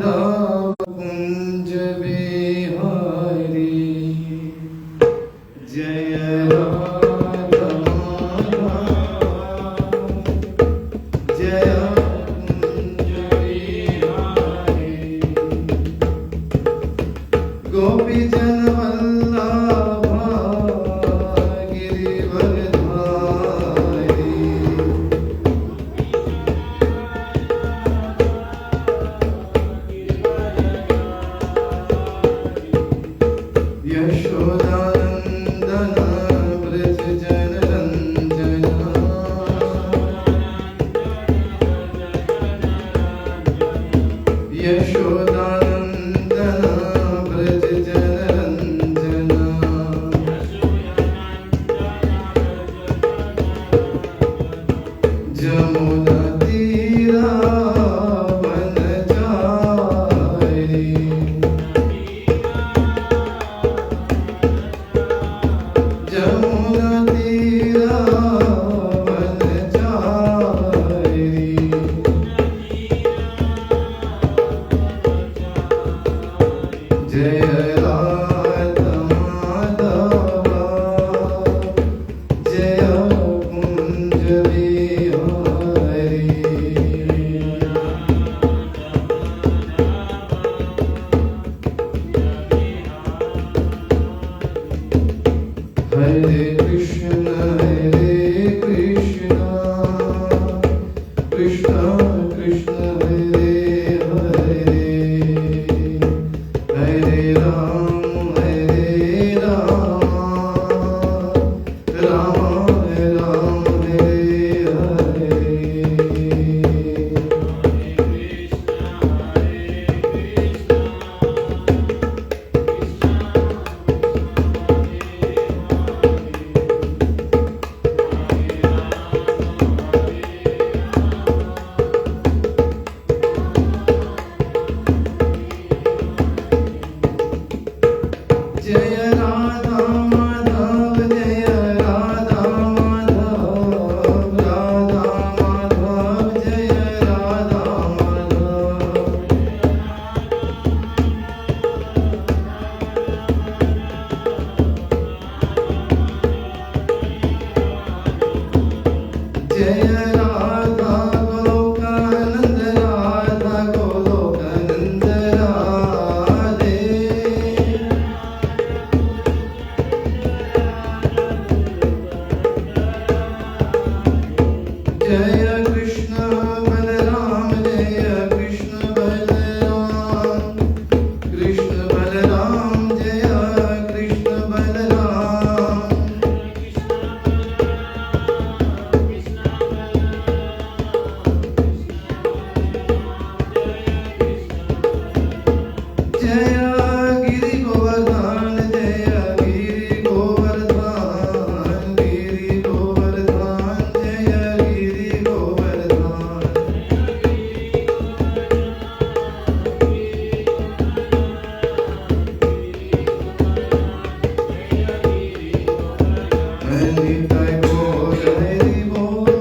कुंज बिहारी जय राधा जय कुंज बिहारी गोपी जन वल्लभा गिरिवरधारी यशोदानंदन ब्रज जन रंजना यशोदानंदन ब्रज जन रंजना जमुना तीरा वनचारी जमुना तीरा वनचारी जय राधा माधवा जय कुंज बिहारी हरे कृष्ण कृष्ण कृष्ण हरे हरे हरे राम राम राम हरे हरे जय राधा माधव जय राधा माधव राधा माधव जय राधा माधव जय राधा गोलोकानंद राधा गोलोकानंद राधे जय कृष्ण बलराम जय कृष्ण बलराम कृष्ण बलराम जय कृष्ण बलराम जय गिरि गोवर्धन जय गिरि गोवर्धन गिरि गोवर्धन जय गिरि गोवर्धन हरि बोल हरि बोल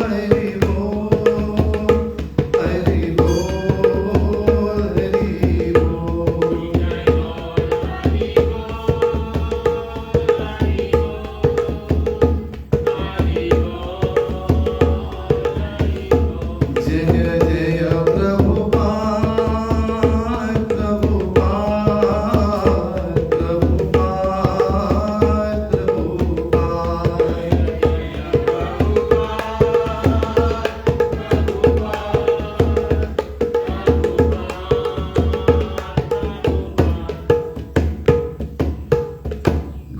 हरि बोल हरि बोल हरि बोल जय जय प्रभुपाद प्रभुपाद प्रभुपाद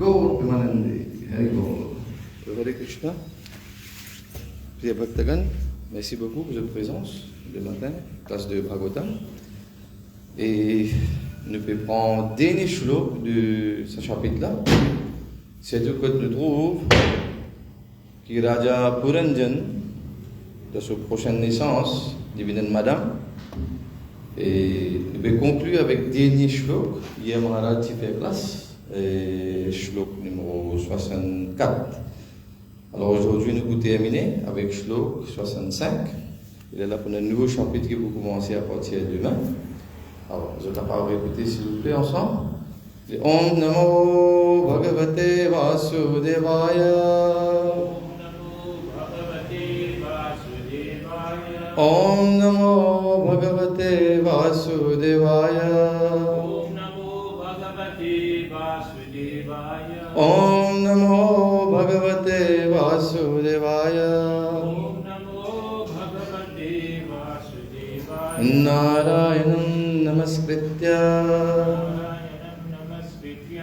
गोपमानंदे हरि बोल Hare Krishna. Priya Bhaktagan, merci beaucoup pour votre présence le matin, classe de Bhagavatam. Et nous pouvons prendre dernier shlok de ce chapitre-là. C'est tout que nous trouvons qui Raja Puranjan, de sa prochaine naissance, divine Madame. Et nous pouvons conclure avec dernier shlok, hier Maharaj fait place. Shlok numéro 64. Alors aujourd'hui, nous allons terminer avec Shlok 65. Il est là pour un nouveau chapitre que vous commencez à partir de demain. Alors, je t'en parle répéter s'il vous plaît ensemble. Om Namo Bhagavate Vasudevaya. Om Namo Bhagavate Vasudevaya. Om Namo Bhagavate Vasudevaya. Narayanam Namaskritya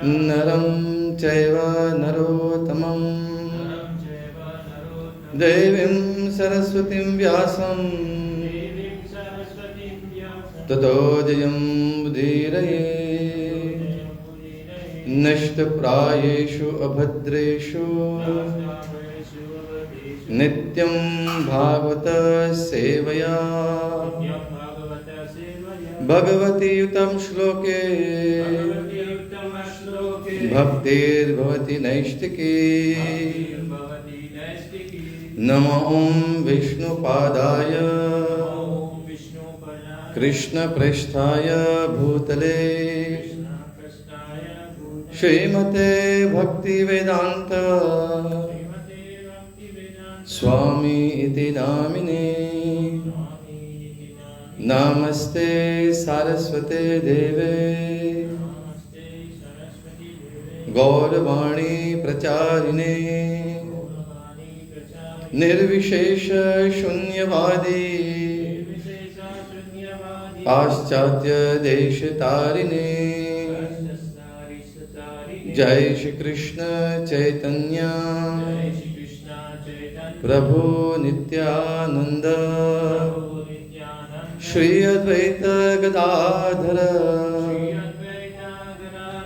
Naram Chaiva Narottamam Devim Saraswatim Vyasam Tato Jayam Budhiraye Nashtaprayeshu Abhadreshu Nityam Bhagavata Sevaya Bhagavati Yutam Shloke Bhaktir Bhavati Naishtiki Namo Om Vishnu Padaya Krishna Prasthaya Bhutale Srimate Bhakti Vedanta Swami Iti Namine Namaste Saraswate Deve Gauravani Pracharine Nirvishesha Shunyavadi Paschatya Deshatarine Jai Shri Krishna Chaitanya Prabhu Nityananda Shri Advaita Gadadhara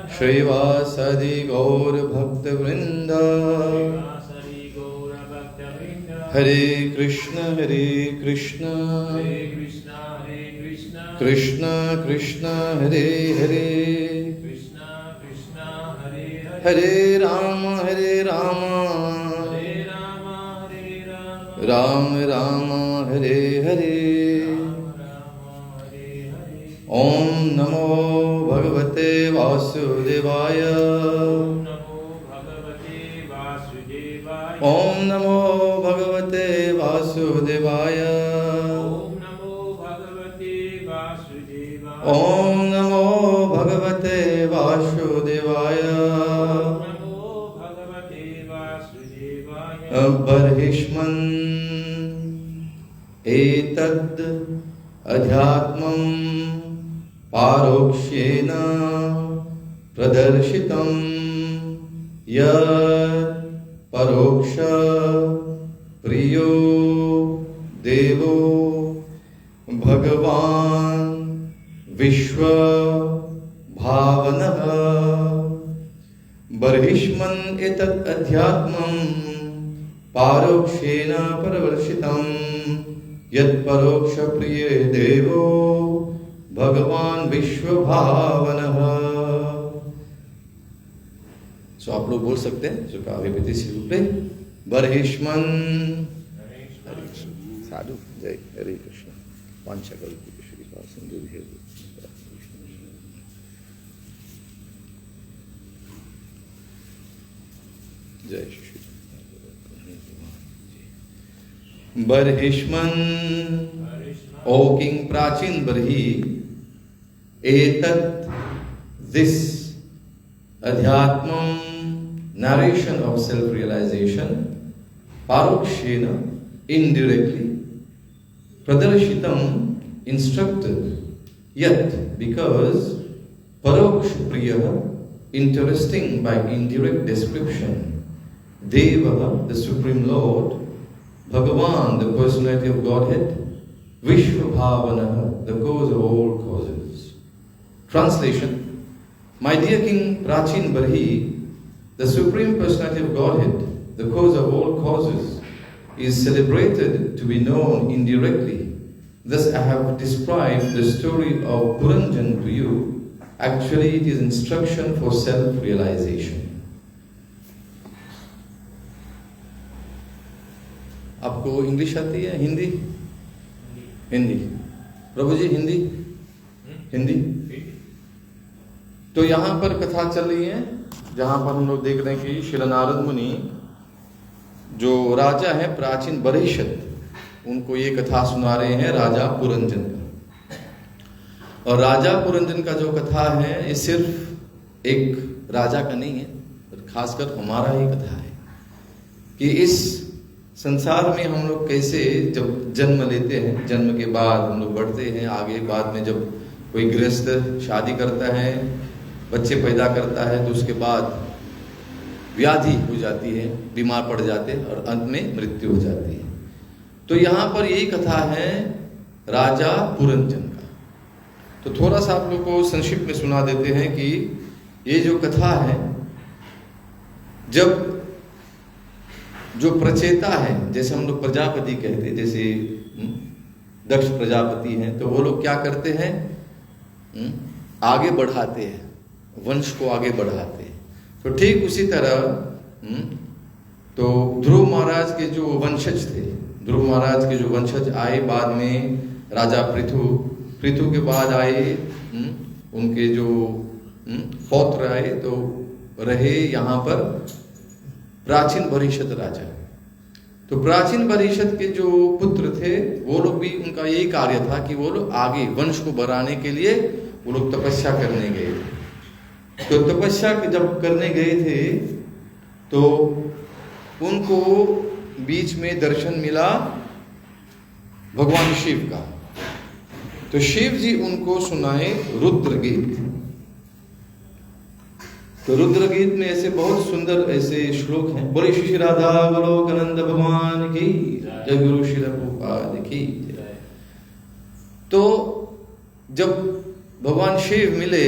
Shri Vasadi Gaur Bhakta Vrinda Hare Krishna Krishna Krishna Hare Hare Hare Rama Ram Ram Hare Hare Om Namo Bhagavate Vasudevaya Om Namo Bhagavate Vasudevaya Om Namo Bhagavate Vasudevaya Barhishman Etad Adhyatmam Parokshena Pradarshitam Yad Paroksha Priyo Devo Bhagavan Vishwa Bhavanaha Barhishman Etat Adhyatmam Parokshena Pradarshitam Yad Paroksha Priyo Devo भगवान विश्व भावनः. सो आप लोग बोल सकते हैं जो काव्य विधि से रूप में बरहिष्मन साधु जय हरे कृष्ण पांचकल्प श्री सिंधु जय Shri बरहिष्मन O King Prachin Barhi, Etat, this Adhyatmam, narration of self-realization, Parokshena, indirectly, Pradarshitam, instructed, yet because Paroksha Priya, interesting by indirect description, Deva, the Supreme Lord, Bhagavan, the personality of Godhead, Vishwa Bhavana, the cause of all causes. Translation: My dear King Prachin Barhi, the Supreme Personality of Godhead, the cause of all causes, is celebrated to be known indirectly. Thus I have described the story of Puranjan to you. Actually, it is instruction for self-realization. आपको English आती है हिंदी? हिंदी। प्रभु जी हिंदी हिंदी। तो यहां पर कथा चल रही है जहां पर हम लोग देख रहे हैं कि श्री नारद मुनि जो राजा है प्राचीन बरहिषद, उनको ये कथा सुना रहे हैं राजा पुरंजन का। और राजा पुरंजन का जो कथा है ये सिर्फ एक राजा का नहीं है, खासकर हमारा ही कथा है कि इस संसार में हम लोग कैसे जब जन्म लेते हैं, जन्म के बाद हम लोग बढ़ते हैं आगे, बाद में जब कोई गृहस्थ शादी करता है, बच्चे पैदा करता है, तो उसके बाद व्याधि हो जाती है, बीमार पड़ जाते हैं और अंत में मृत्यु हो जाती है। तो यहाँ पर यही कथा है राजा पुरंजन का। तो थोड़ा सा आप लोग को संक्षिप्त में सुना देते हैं कि ये जो कथा है, जब जो प्रचेता है, जैसे हम लोग प्रजापति कहते हैं, जैसे दक्ष प्रजापति हैं, तो वो लोग क्या करते हैं, आगे बढ़ाते हैं, वंश को आगे बढ़ाते हैं। तो ठीक उसी तरह तो ध्रुव महाराज के जो वंशज थे, ध्रुव महाराज के जो वंशज आए, बाद में राजा पृथु के बाद आए उनके जो पौत्र आए, तो रहे यहाँ पर प्राचीन बरहिषद राजा। तो प्राचीन बरहिषद के जो पुत्र थे वो लोग भी, उनका यही कार्य था कि वो लोग आगे वंश को बढ़ाने के लिए वो लोग तपस्या करने गए थे। तो तपस्या जब करने गए थे तो उनको बीच में दर्शन मिला भगवान शिव का। तो शिव जी उनको सुनाए रुद्र गीत। तो रुद्र गीत में ऐसे बहुत सुंदर ऐसे श्लोक हैं। बोले श्री राधा गोलोकानंद भगवान की जय, गुरु श्री प्रभुपाद की जय। तो जब भगवान शिव मिले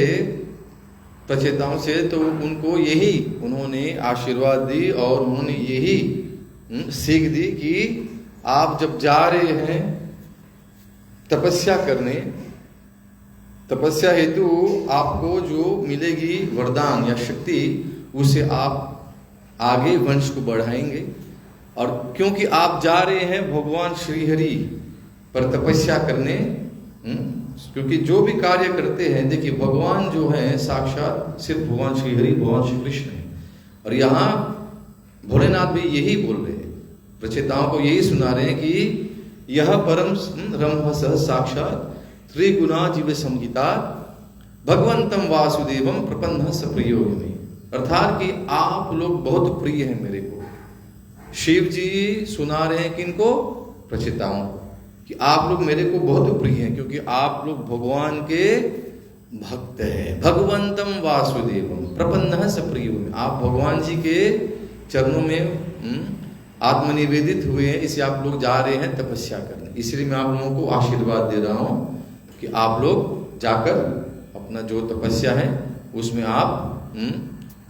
प्रचेताओं से, तो उनको यही उन्होंने आशीर्वाद दी और उन्होंने यही सीख दी कि आप जब जा रहे हैं तपस्या करने, तपस्या हेतु आपको जो मिलेगी वरदान या शक्ति, उसे आप आगे वंश को बढ़ाएंगे। और क्योंकि आप जा रहे हैं भगवान श्रीहरि पर तपस्या करने, क्योंकि जो भी कार्य करते हैं, देखिए भगवान जो है साक्षात सिर्फ भगवान श्रीहरि, भगवान श्री कृष्ण है। और यहाँ भोलेनाथ भी यही बोल रहे हैं, प्रचेताओं को यही सुना रहे हैं कि यह परम रमहस साक्षात त्रिगुणा जीव संगीता भगवंतम वासुदेवम प्रपन्न सप्रियो में। अर्थात कि आप लोग बहुत प्रिय हैं मेरे को। शिव जी सुना रहे हैं किनको, प्रचेताओं को, कि आप लोग मेरे को बहुत प्रिय हैं क्योंकि आप लोग भगवान के भक्त हैं। भगवंतम वासुदेवम प्रपन्न सप्रियो में, आप भगवान जी के चरणों में आत्मनिवेदित हुए हैं, इसलिए आप लोग जा रहे हैं तपस्या करने। इसलिए मैं आप लोगों को आशीर्वाद दे रहा हूं कि आप लोग जाकर अपना जो तपस्या है उसमें आप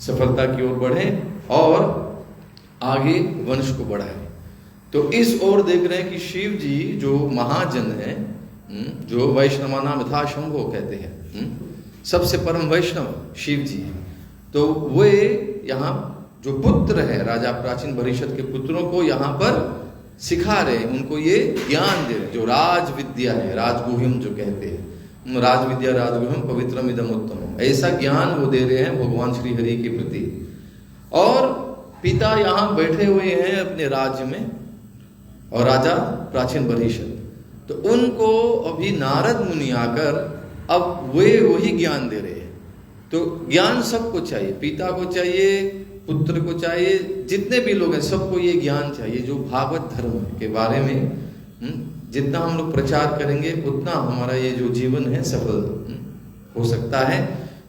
सफलता की ओर बढ़ें और आगे वंश को बढ़ाएं। तो इस ओर देख रहे हैं कि शिव जी जो महाजन है, जो वैष्णव नाम यथा शंभो कहते हैं, सबसे परम वैष्णव शिव जी है। तो वे यहाँ जो पुत्र है राजा प्राचीन बरहिषद के पुत्रों को यहाँ पर सिखा रहे हैं, उनको ये ज्ञान दे रहे हैं, जो राज विद्या है, राजगुह्यम जो कहते हैं, राज विद्या राजगुह्यम पवित्रम इदम उत्तमम, ऐसा ज्ञान वो दे रहे हैं भगवान श्री हरि के प्रति। और पिता यहाँ बैठे हुए हैं अपने राज्य में, और राजा प्राचीन बरहिषद, तो उनको अभी नारद मुनि आकर अब वे वही ज्ञान दे रहे हैं। तो ज्ञान सबको चाहिए, पिता को चाहिए, पुत्र को चाहिए, जितने भी लोग हैं सबको ये ज्ञान चाहिए जो भागवत धर्म के बारे में जितना हम लोग प्रचार करेंगे उतना हमारा ये जो जीवन है सफल हो सकता है।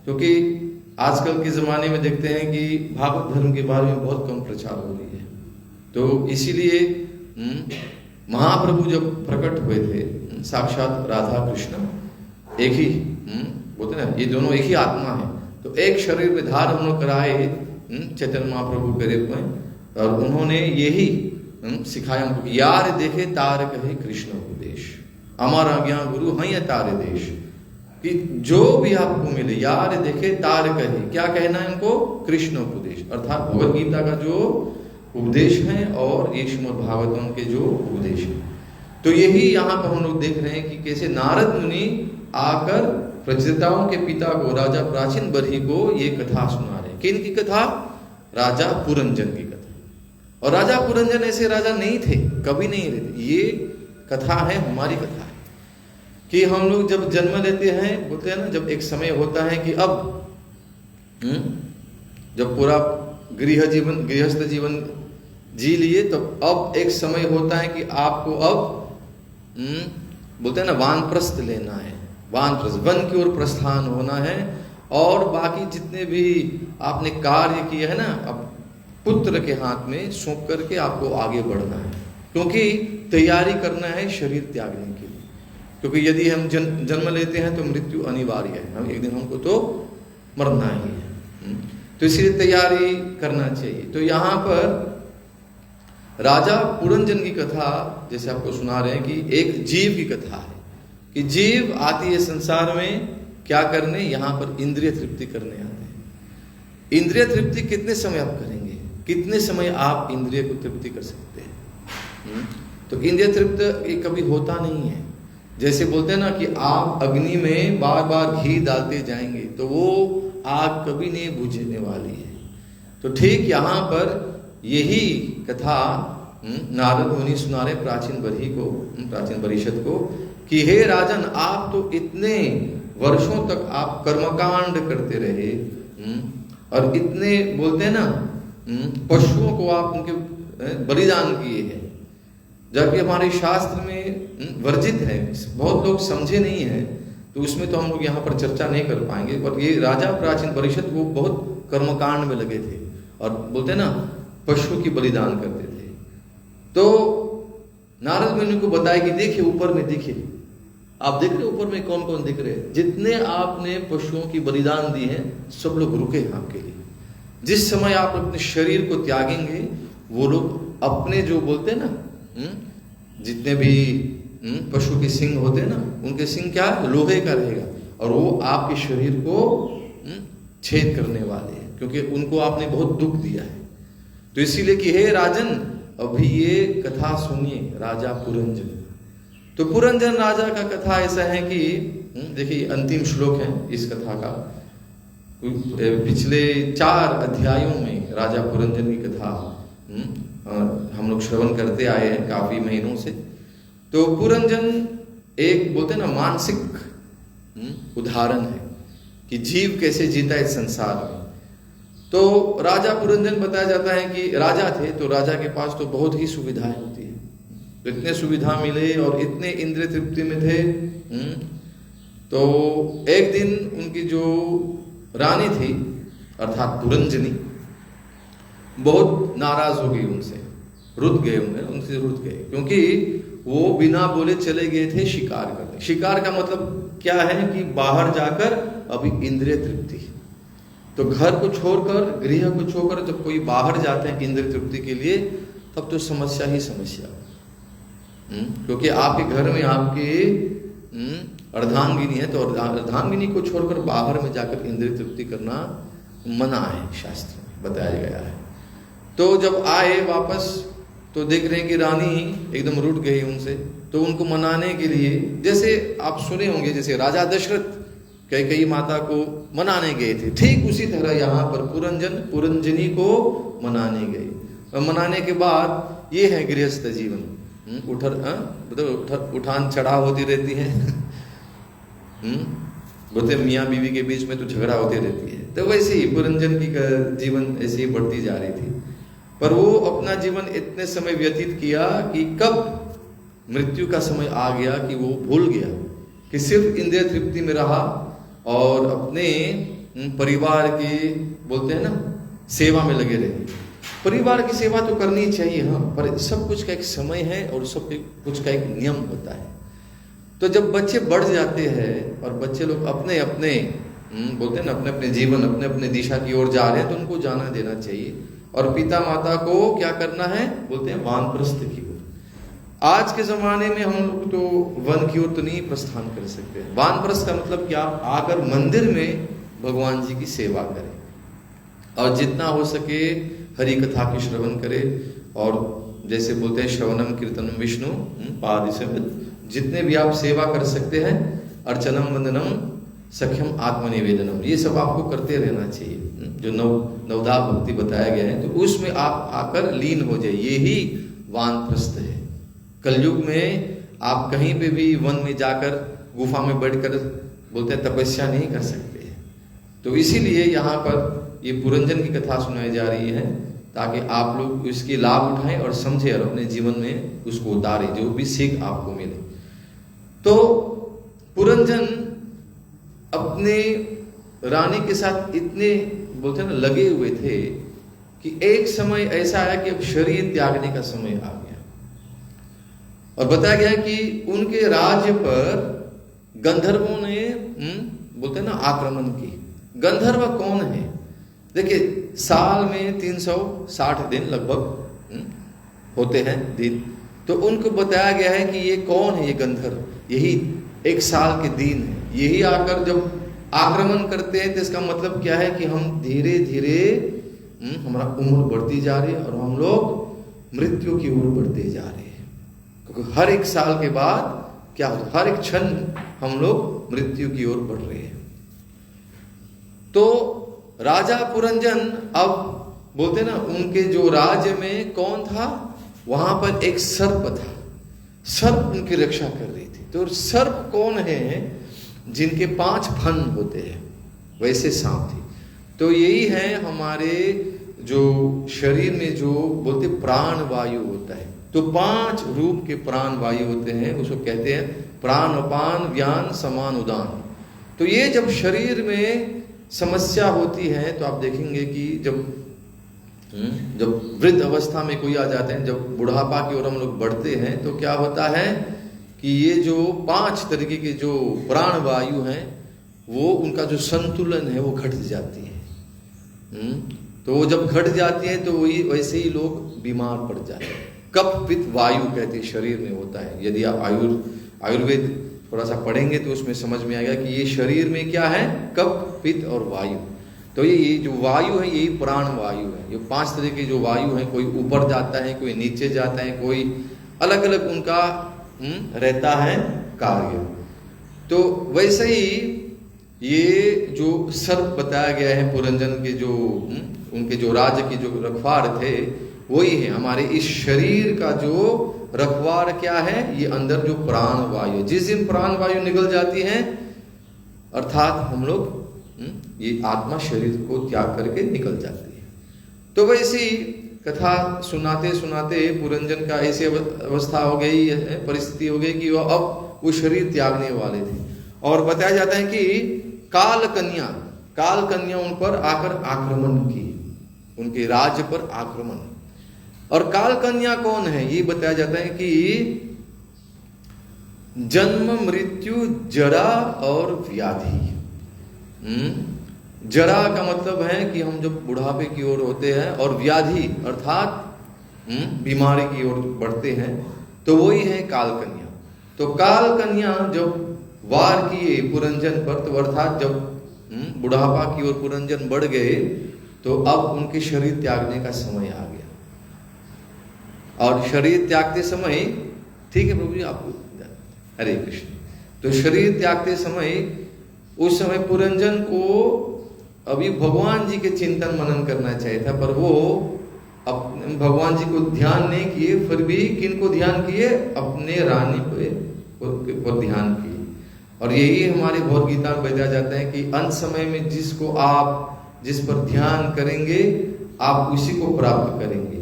क्योंकि आजकल के ज़माने में देखते हैं कि भागवत धर्म के बारे में बहुत कम प्रचार हो रही है। तो इसीलिए महाप्रभु जब प्रकट हुए थे, साक्षात राधा कृष्ण एक ही बोलते ना, ये दोनों एक ही आत्मा है। तो एक शरीर में धार हम लोग कराए चैतन्य महाप्रभु के रूप में, और उन्होंने यही सिखाया हमको, यार देखे तार कहे कृष्ण उपदेश, हमारा ज्ञान गुरु हैं तारे देश, कि जो भी आपको मिले यार देखे तार कहे, क्या कहना है इनको, कृष्ण उपदेश, अर्थात भगवद गीता का जो उपदेश है और ये श्रीमद् भागवतम के जो उपदेश है। तो यही यहाँ पर हम लोग देख रहे हैं कि कैसे नारद मुनि आकर प्रचेताओं के पिता को, राजा प्राचीन बरही को ये कथा सुना रहे हैं। किन की कथा? राजा पुरंजन की कथा। और राजा पुरंजन ऐसे राजा नहीं थे, कभी नहीं रहते। ये कथा है, हमारी कथा है कि हम लोग जब जन्म लेते हैं, बोलते हैं ना, जब एक समय होता है कि अब जब पूरा गृहस्थ जीवन जी लिए, तो अब एक समय होता है कि आपको अब बोलते हैं ना वानप्रस्थ लेना है, वानप्रस्थ, वन की ओर प्रस्थान होना है। और बाकी जितने भी आपने कार्य किए हैं ना, अब पुत्र के हाथ में सौंप करके आपको आगे बढ़ना है, क्योंकि तैयारी करना है शरीर त्यागने के लिए। क्योंकि यदि हम जन्म लेते हैं तो मृत्यु अनिवार्य है, हम एक दिन हमको तो मरना ही है, तो इसलिए तैयारी करना चाहिए। तो यहाँ पर राजा पुरंजन की कथा जैसे आपको सुना रहे हैं कि एक जीव की कथा है कि जीव आती है संसार में क्या करने? यहाँ पर इंद्रिय तृप्ति करने आते हैं। इंद्रिय तृप्ति कितने समय आप करेंगे? कितने समय आप इंद्रिय को तृप्ति कर सकते हैं? तो इंद्रिय तृप्ति कभी होता नहीं है। जैसे बोलते हैं ना कि आप अग्नि में बार बार घी डालते जाएंगे तो वो आग कभी नहीं बुझने वाली है। तो ठीक यहाँ पर यही कथा नारद मुनि सुना रहे प्राचीन बरही को, प्राचीन परिषद को, कि हे राजन, आप तो इतने वर्षों तक आप कर्मकांड करते रहे और इतने बोलते हैं ना पशुओं को आप उनके बलिदान किए हैं, जबकि हमारे शास्त्र में वर्जित है। बहुत लोग समझे नहीं है, तो उसमें तो हम लोग यहाँ पर चर्चा नहीं कर पाएंगे। पर ये राजा प्राचीन परिषद वो बहुत कर्मकांड में लगे थे और बोलते हैं ना पशु की बलिदान करते थे। तो नारद मुनि को बताया कि देखिए ऊपर में, देखिए आप देख रहे ऊपर में कौन कौन दिख रहे हैं? जितने आपने पशुओं की बलिदान दी है सब लोग रुके हैं आपके लिए। जिस समय आप अपने शरीर को त्यागेंगे वो लोग अपने जो बोलते हैं ना जितने भी पशु के सिंग होते हैं ना, उनके सिंग क्या लोहे का रहेगा और वो आपके शरीर को छेद करने वाले हैं, क्योंकि उनको आपने बहुत दुख दिया है। तो इसीलिए कि हे राजन, अभी ये कथा सुनिए राजा पुरंजन। तो पुरंजन राजा का कथा ऐसा है कि देखिए अंतिम श्लोक है इस कथा का। पिछले 4 अध्यायों में राजा पुरंजन की कथा हम लोग श्रवण करते आए हैं काफी महीनों से। तो पुरंजन एक बोलते हैं ना मानसिक उदाहरण है कि जीव कैसे जीता है संसार में। तो राजा पुरंजन बताया जाता है कि राजा थे, तो राजा के पास तो बहुत ही सुविधाएं होती है, तो इतने सुविधा मिले और इतने इंद्रिय तृप्ति में थे। तो एक दिन उनकी जो रानी थी अर्थात पुरंजनी बहुत नाराज हो गई उनसे, रुठ गए उनसे रुठ गए, क्योंकि वो बिना बोले चले गए थे शिकार करने। शिकार का मतलब क्या है कि बाहर जाकर अभी इंद्रिय तृप्ति। तो घर को छोड़कर, गृह को छोड़कर जब कोई बाहर जाते हैं इंद्रिय तृप्ति के लिए, तब तो समस्या ही समस्या। क्योंकि आपके घर में आपके अर्धांगिनी है, तो अर्धांगिनी को छोड़कर बाहर में जाकर इंद्रिय तृप्ति करना मना है, शास्त्र में बताया गया है। तो जब आए वापस तो देख रहे हैं कि रानी एकदम रुठ गई उनसे। तो उनको मनाने के लिए, जैसे आप सुने होंगे, जैसे राजा दशरथ कैकेयी माता को मनाने गए थे, ठीक उसी तरह यहाँ पर पुरंजनी को मनाने गए। और मनाने के बाद ये है गृहस्थ जीवन, मतलब उठान चढ़ाव होती रहती है। बोलते मियाँ बीवी के बीच में तो झगड़ा होती रहती है। तो वैसे ही पुरंजन की जीवन ऐसे ही बढ़ती जा रही थी। पर वो अपना जीवन इतने समय व्यतीत किया कि कब मृत्यु का समय आ गया कि वो भूल गया कि सिर्फ इंद्रिय तृप्ति में रहा और अपने परिवार की बोलते हैं ना सेवा में लगे रहे। परिवार की सेवा तो करनी चाहिए, हाँ, पर सब कुछ का एक समय है और सब कुछ का एक नियम होता है। तो जब बच्चे बढ़ जाते हैं और बच्चे लोग अपने अपने बोलते हैं ना अपने अपने जीवन, अपने अपने दिशा की ओर जा रहे हैं, तो उनको जाना देना चाहिए। और पिता माता को क्या करना है, बोलते हैं वानप्रस्थ की ओर। आज के जमाने में हम लोग तो वन की ओर तो नहीं प्रस्थान कर सकते। वानप्रस्थ का मतलब क्या, आकर मंदिर में भगवान जी की सेवा करें और जितना हो सके हरि कथा की श्रवण करे और जैसे बोलते हैं श्रवणम कीर्तनम विष्णु पादि से, जितने भी आप सेवा कर सकते हैं, अर्चनम वंदनम सख्यम आत्मनिवेदनम, ये सब आपको करते रहना चाहिए। जो नवधा भक्ति बताया गया है, तो उसमें आप आकर लीन हो जाइए, ये ही वानप्रस्थ है। कलयुग में आप कहीं पे भी वन में जाकर गुफा में बैठकर बोलते हैं तपस्या नहीं कर सकते। तो इसीलिए यहाँ पर ये पुरंजन की कथा सुनाई जा रही है, ताकि आप लोग इसकी लाभ उठाएं और समझें और अपने जीवन में उसको उतारें, जो भी सीख आपको मिले। तो पुरंजन अपने रानी के साथ इतने बोलते हैं ना लगे हुए थे कि एक समय ऐसा आया कि अब शरीर त्यागने का समय आ गया, और बताया गया कि उनके राज्य पर गंधर्वों ने बोलते हैं ना आक्रमण की। गंधर्व कौन है? देखिए, साल में 360 दिन लगभग होते हैं दिन, तो उनको बताया गया है कि ये कौन है, ये गंधर्व, यही एक साल के दिन है। यही आकर जब आक्रमण करते हैं तो इसका मतलब क्या है कि हम धीरे धीरे हमारा उम्र बढ़ती जा रही है और हम लोग मृत्यु की ओर बढ़ते जा रहे हैं, क्योंकि हर एक साल के बाद क्या होता है, हर एक क्षण हम लोग मृत्यु की ओर बढ़ रहे हैं। तो राजा पुरंजन अब बोलते ना, उनके जो राज्य में कौन था, वहां पर एक सर्प था, सर्प उनकी रक्षा कर रही थी। तो सर्प कौन है? जिनके 5 फन होते हैं, वैसे सांप थी। तो यही है हमारे जो शरीर में जो बोलते प्राण वायु होता है, तो 5 रूप के प्राण वायु होते हैं, उसको कहते हैं प्राण, अपान, व्यान, समान, उदान। तो ये जब शरीर में समस्या होती है तो आप देखेंगे कि जब वृद्ध अवस्था में कोई आ जाते हैं, जब बुढ़ापा की ओर हम लोग बढ़ते हैं, तो क्या होता है कि ये जो 5 तरीके के जो प्राण वायु हैं, वो उनका जो संतुलन है वो घट जाती है। तो वो जब घट जाती है तो वही वैसे ही लोग बीमार पड़ जाते हैं। कफ पित्त वायु कहते हैं शरीर में होता है। यदि आप आयुर्वेद थोड़ा सा पढ़ेंगे तो उसमें समझ में आएगा कि ये शरीर में क्या है, कफ पित्त और वायु। तो ये जो वायु है यही प्राण वायु है। ये 5 तरह के जो वायु है, कोई ऊपर जाता है, कोई नीचे जाता है, कोई अलग अलग उनका रहता है कार्य। तो वैसे ही ये जो सर्प बताया गया है पुरंजन के, जो उनके जो राज्य की जो रखवार थे, वही है हमारे इस शरीर का जो रखवार क्या है, ये अंदर जो प्राण वायु। जिस दिन प्राण वायु निकल जाती है, अर्थात हम लोग ये आत्मा शरीर को त्याग करके निकल जाती है। तो वैसी कथा सुनाते सुनाते पुरंजन का ऐसी अवस्था हो गई, परिस्थिति हो गई कि वो अब वो शरीर त्यागने वाले थे। और बताया जाता है कि काल कन्या उन पर आकर आक्रमण की, उनके राज्य पर आक्रमण। और काल कन्या कौन है ये बताया जाता है कि जन्म, मृत्यु, जरा और व्याधि। जरा का मतलब है कि हम जब बुढ़ापे की ओर होते हैं, और व्याधि अर्थात बीमारी की ओर बढ़ते हैं, तो वही है काल कन्या। तो काल कन्या जब वार किए पुरंजन पर, तो अर्थात जब बुढ़ापा की ओर पुरंजन बढ़ गए, तो अब उनके शरीर त्यागने का समय आ गया। और शरीर त्यागते समय, ठीक है प्रभु जी आपको, हरे कृष्ण। तो शरीर त्यागते समय, उस समय पुरंजन को अभी भगवान जी के चिंतन मनन करना चाहिए था, पर वो अपने भगवान जी को ध्यान नहीं किए, फिर भी किनको ध्यान किए, अपने रानी पर ध्यान किए। और यही हमारे भगवद गीता में बताया जाता है कि अंत समय में जिसको आप जिस पर ध्यान करेंगे, आप उसी को प्राप्त करेंगे।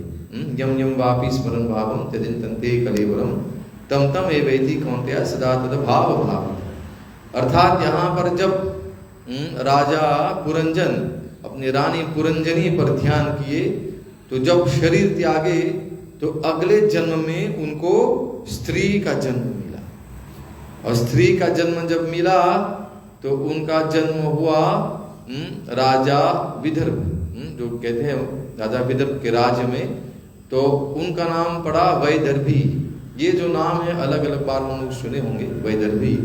यम यम वापि स्मरण भावम त्यजंते कलेवरम तम तम एवेति कौन्तेय सदा तद भाव भाव। अर्थात यहाँ पर जब राजा पुरंजन अपनी रानी पुरंजनी पर ध्यान किए, तो जब शरीर त्यागे, तो अगले जन्म में उनको स्त्री का जन्म मिला। और स्त्री का जन्म जब मिला, तो उनका जन्म हुआ राजा विदर्भ, जो कहते हैं राजा विदर्भ के राज्य में। तो उनका नाम पड़ा वैदर्भी। ये जो नाम है अलग अलग बार हम लोग सुने होंगे, वैदर्भी।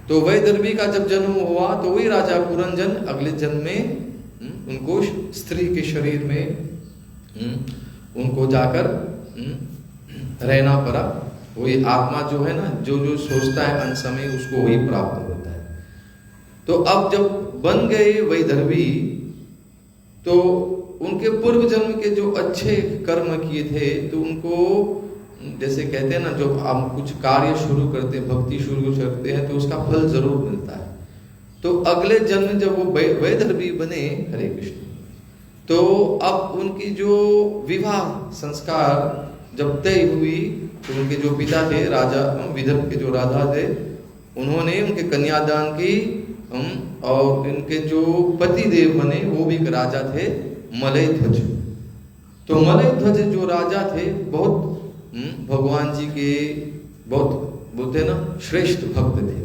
तो वैदर्भी का जब जन्म हुआ, तो वही राजा पुरंजन अगले जन्म में उनको स्त्री के शरीर में उनको जाकर रहना पड़ा। वही आत्मा जो है ना, जो जो सोचता है अंत समय उसको वही प्राप्त होता है। तो अब जब बन गए वैदर्भी, तो उनके पूर्व जन्म के जो अच्छे कर्म किए थे, तो उनको जैसे कहते हैं ना, जब हम कुछ कार्य शुरू करते हैं, भक्ति शुरू करते हैं, तो उसका फल जरूर मिलता है। तो अगले जन्म जब वो वैदर्भी बने, हरे कृष्ण, तो अब उनकी जो विवाह संस्कार जब तय हुई, तो उनके जो पिता थे राजा, विदर्भ के जो राजा थे, उन्होंने उनके कन्यादान की, और इनके जो पति देव बने वो भी एक राजा थे, मलय ध्वज। तो मलय ध्वज जो राजा थे, बहुत भगवान जी के बहुत बोलते ना श्रेष्ठ भक्त थे।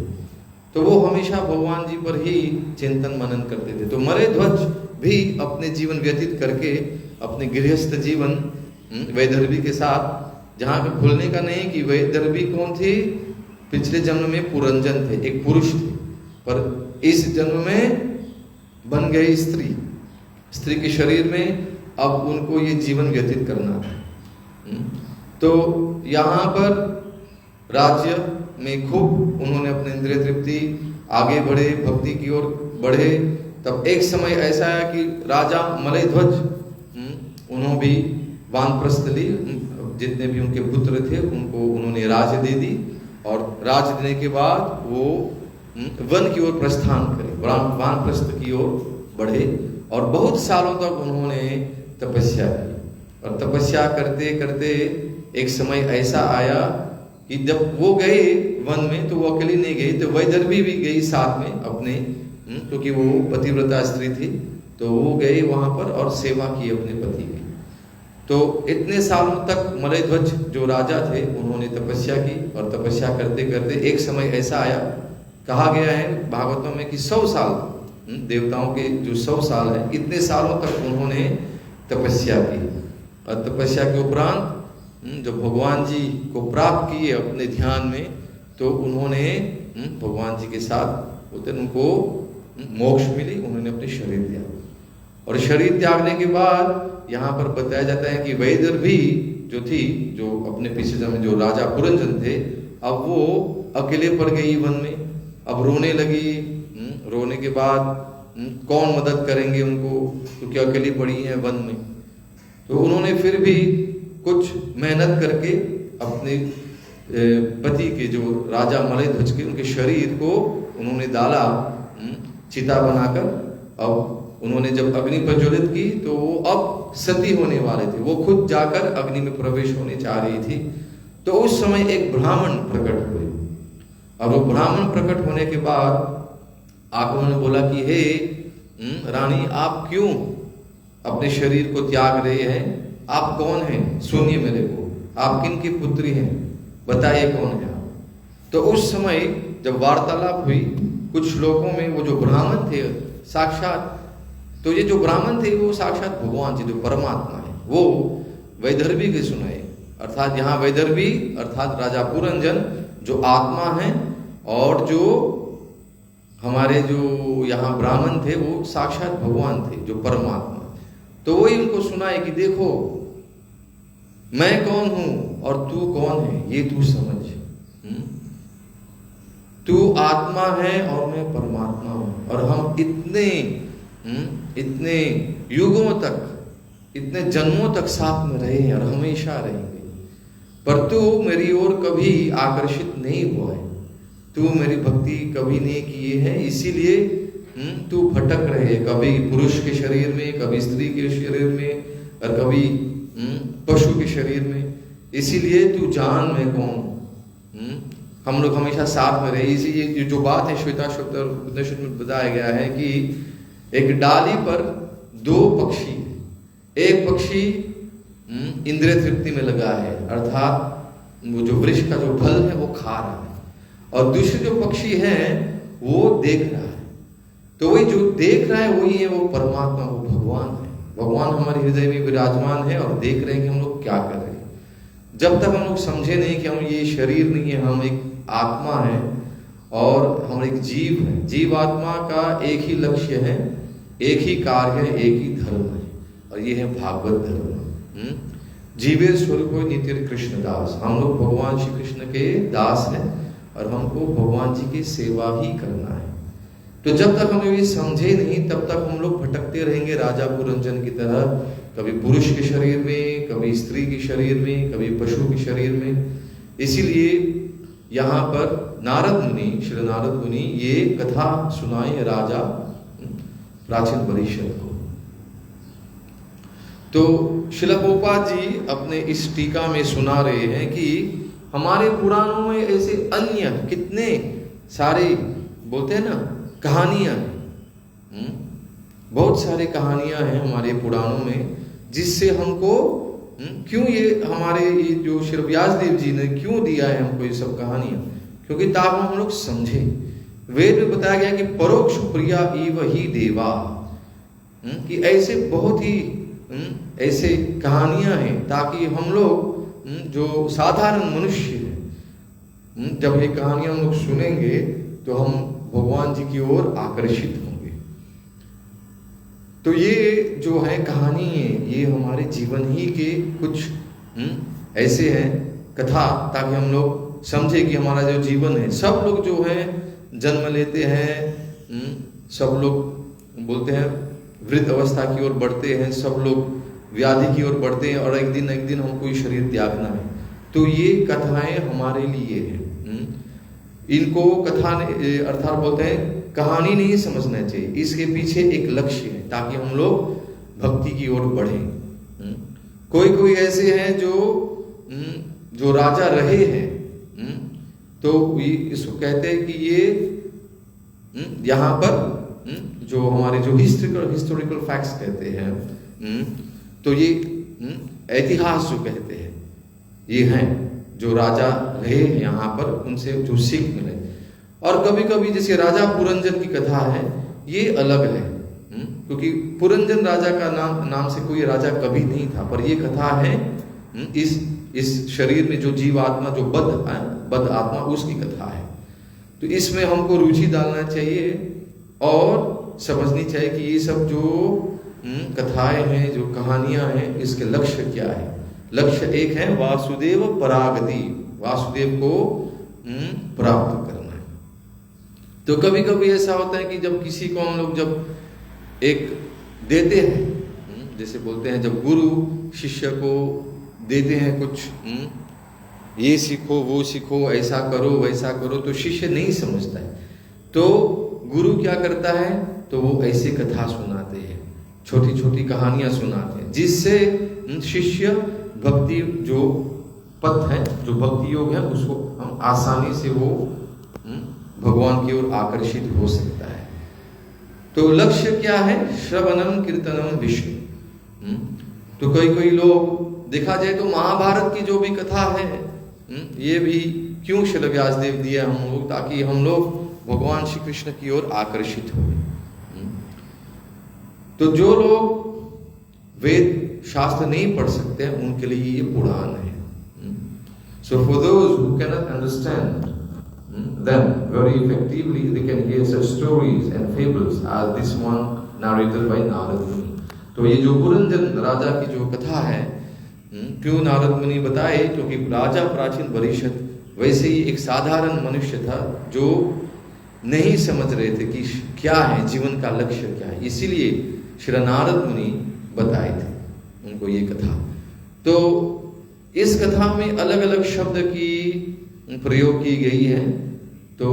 तो वो हमेशा भगवान जी पर ही चिंतन मनन करते थे। तो मलय ध्वज भी अपने जीवन व्यतीत करके, अपने गृहस्थ जीवन वैदर्भी के साथ, जहाँ पे भूलने का नहीं कि वैदर्भी कौन थी, पिछले जन्म में पुरंजन थे, एक पुरुष थे, पर इस जन्म में बन गई स्त्री, स्त्री के शरीर में अब उनको ये जीवन व्यतीत करना था। तो यहाँ पर राज्य में खूब उन्होंने अपने इंद्रिय तृप्ति, आगे बढ़े, भक्ति की ओर बढ़े। तब एक समय ऐसा है कि राजा मलय ध्वज उन्होंने भी वानप्रस्थ ली, जितने भी उनके पुत्र थे उनको उन्होंने राज्य दे दी, और राज्य देने के बाद वो वन की ओर प्रस्थान करे, वानप्रस्थ की ओर बढ़े, और बहुत सालों तक उन्होंने तपस्या की। और तपस्या करते करते एक समय ऐसा आया कि जब वो गए वन में, तो वो अकेले नहीं गई, तो वैदर्भी भी गई साथ में अपने, क्योंकि वो पतिव्रता स्त्री थी। तो वो गए वहां पर और सेवा की अपने पति की। तो इतने सालों तक मलय ध्वज जो राजा थे उन्होंने तपस्या की, और तपस्या करते करते एक समय ऐसा आया, कहा गया है भागवतों में कि 100 साल, देवताओं के जो 100 साल है, इतने सालों तक उन्होंने तपस्या की। और तपस्या के उपरांत जब भगवान जी को प्राप्त किए अपने ध्यान में, तो उन्होंने भगवान जी के साथ उनको मोक्ष मिली, उन्होंने अपने शरीर दिया। और शरीर त्यागने के बाद यहाँ पर बताया जाता है कि वैदर्भी जो थी, जो अपने पिछले जन्म जो राजा पुरंजन थे, अब वो अकेले पड़ गई वन में, अब रोने लगी। रोने के बाद कौन मदद करेंगे उनको, क्योंकि अकेली पड़ी है वन में। तो उन्होंने फिर भी कुछ मेहनत करके अपने पति के जो राजा मलय ध्वज के उनके शरीर को उन्होंने डाला चिता बनाकर। अब उन्होंने जब अग्नि प्रज्वलित की, तो वो अब सती होने वाले थे, वो खुद जाकर अग्नि में प्रवेश होने चाह रही थी। तो उस समय एक ब्राह्मण प्रकट हुए, और वो ब्राह्मण प्रकट होने के बाद आकर उन्होंने बोला कि हे रानी, आप क्यों अपने शरीर को त्याग रहे हैं? आप कौन हैं? सुनिए मेरे को, आप किन की पुत्री हैं, बताइए कौन है आप। तो उस समय जब वार्तालाप हुई कुछ लोगों में, वो जो ब्राह्मण थे साक्षात, तो ये जो ब्राह्मण थे वो साक्षात भगवान जी जो परमात्मा है, वो वैदर्भी के सुनाए। अर्थात यहाँ वैदर्भी अर्थात राजा पुरंजन जो आत्मा है, और जो हमारे जो यहाँ ब्राह्मण थे वो साक्षात भगवान थे जो परमात्मा। तो वही उनको सुनाए कि देखो मैं कौन हूं और तू कौन है, ये तू समझ। तू आत्मा है और मैं परमात्मा हूं, और हम इतने युगों तक, इतने जन्मों तक साथ में रहे हैं और हमेशा रहेंगे। पर तू मेरी ओर कभी आकर्षित नहीं हुआ है, तू मेरी भक्ति कभी नहीं की है, इसीलिए तू भटक रहे, कभी पुरुष के शरीर में, कभी स्त्री के शरीर में, और कभी पशु के शरीर में। इसीलिए तू जान मैं कौन। हम लोग हमेशा साथ में रहे। इसी जो बात है श्वेताश्वतर उपनिषद में बताया गया है कि एक डाली पर 2 पक्षी, एक पक्षी इंद्रिय तृप्ति में लगा है, अर्थात वो जो वृक्ष का जो फल है वो खा रहा है, और दूसरे जो पक्षी है वो देख रहा है। तो वही जो देख रहा है वही है वो परमात्मा, वो भगवान है। भगवान हमारे हृदय में विराजमान है और देख रहे हैं कि हम लोग क्या कर रहे हैं। जब तक हम लोग समझे नहीं कि हम ये शरीर नहीं है, हम एक आत्मा है और हम एक जीव है। जीव आत्मा का एक ही लक्ष्य है, एक ही कार्य है, एक ही धर्म है, और ये है भागवत धर्म। जीवे स्वरूप नित्य कृष्ण दास। हम लोग भगवान श्री कृष्ण के दास हैं और हमको भगवान जी की सेवा ही करना है। तो जब तक हम ये समझे नहीं तब तक हम लोग भटकते रहेंगे राजा पुरंजन की तरह, कभी पुरुष के शरीर में, कभी स्त्री के शरीर में, कभी पशु के शरीर में। इसीलिए यहाँ पर नारद मुनि, श्री नारद मुनि ये कथा सुनाए राजा प्राचीन परिषद को। तो श्रील प्रभुपाद जी अपने इस टीका में सुना रहे हैं कि हमारे पुराणों में ऐसे अन्य कितने सारे बोलते हैं ना कहानियां, बहुत सारी कहानियां हैं हमारे पुराणों में, जिससे हमको क्यों ये हमारे ये जो श्री व्यास देव जी ने क्यों दिया है हमको ये सब कहानियां, क्योंकि ताकि हम लोग समझे। वेद में बताया गया कि परोक्ष प्रिया इव ही देवा, कि ऐसे बहुत ही ऐसे कहानियां हैं ताकि हम लोग जो साधारण मनुष्य हैं, जब ये कहानियां हम लोग सुनेंगे तो हम भगवान जी की ओर आकर्षित होंगे। तो ये जो है कहानी है, ये हमारे जीवन ही के कुछ ऐसे हैं कथा, ताकि हम लोग समझे कि हमारा जो जीवन है, सब लोग जो है जन्म लेते हैं, सब लोग बोलते हैं वृद्ध अवस्था की ओर बढ़ते हैं, सब लोग व्याधि की ओर बढ़ते हैं और एक दिन हमको ये शरीर त्यागना है। तो ये कथाएं हमारे लिए है। इनको कथा अर्थात बोलते हैं कहानी नहीं समझना चाहिए, इसके पीछे एक लक्ष्य है ताकि हम लोग भक्ति की ओर बढ़े। कोई ऐसे हैं जो राजा रहे हैं, तो इसको कहते हैं कि ये यहाँ पर जो हमारे जो हिस्टोरिकल फैक्ट्स कहते हैं, तो ये इतिहास जो कहते हैं ये हैं जो राजा रहे हैं यहाँ पर, उनसे जो सीख मिले। और कभी कभी जैसे राजा पुरंजन की कथा है, ये अलग है, क्योंकि पुरंजन राजा का नाम से कोई राजा कभी नहीं था, पर ये कथा है इस शरीर में जो जीव आत्मा जो बद्ध आत्मा उसकी कथा है। तो इसमें हमको रुचि डालना चाहिए और समझनी चाहिए कि ये सब जो कथाएं हैं, जो कहानियां हैं, इसके लक्ष्य क्या है। लक्ष्य एक है वासुदेव परागति, वासुदेव को प्राप्त करना है। तो कभी कभी ऐसा होता है कि जब किसी को हम लोग जब एक देते हैं, जैसे बोलते हैं जब गुरु शिष्य को देते हैं कुछ, ये सीखो वो सीखो, ऐसा करो वैसा करो, तो शिष्य नहीं समझता है। तो गुरु क्या करता है, तो वो ऐसी कथा सुनाते हैं, छोटी छोटी कहानियां सुनाते हैं, जिससे शिष्य भक्ति जो पथ है, जो भक्ति योग है, उसको हम आसानी से वो भगवान की ओर आकर्षित हो सकता है। तो लक्ष्य क्या है, श्रवणम कीर्तनम विष्णु। तो कोई लोग देखा जाए तो महाभारत की जो भी कथा है, ये भी क्यों श्री व्यासदेव दिया हम लोग, ताकि हम लोग भगवान श्री कृष्ण की ओर आकर्षित हो। तो जो लोग वेद शास्त्र नहीं पढ़ सकते हैं, उनके लिए ये पुराण है। So for those who cannot understand them very effectively, they can hear such stories and fables as this one narrated by Narad Muni. तो ये जो पुरंजन राजा की जो कथा है, क्यों नारद मुनि बताए, क्योंकि राजा प्राचीन परिषद वैसे ही एक साधारण मनुष्य था जो नहीं समझ रहे थे कि क्या है जीवन का लक्ष्य क्या है, इसीलिए श्री नारद मुनि बताए थे उनको ये कथा। तो इस कथा में अलग अलग शब्द की प्रयोग की गई है। तो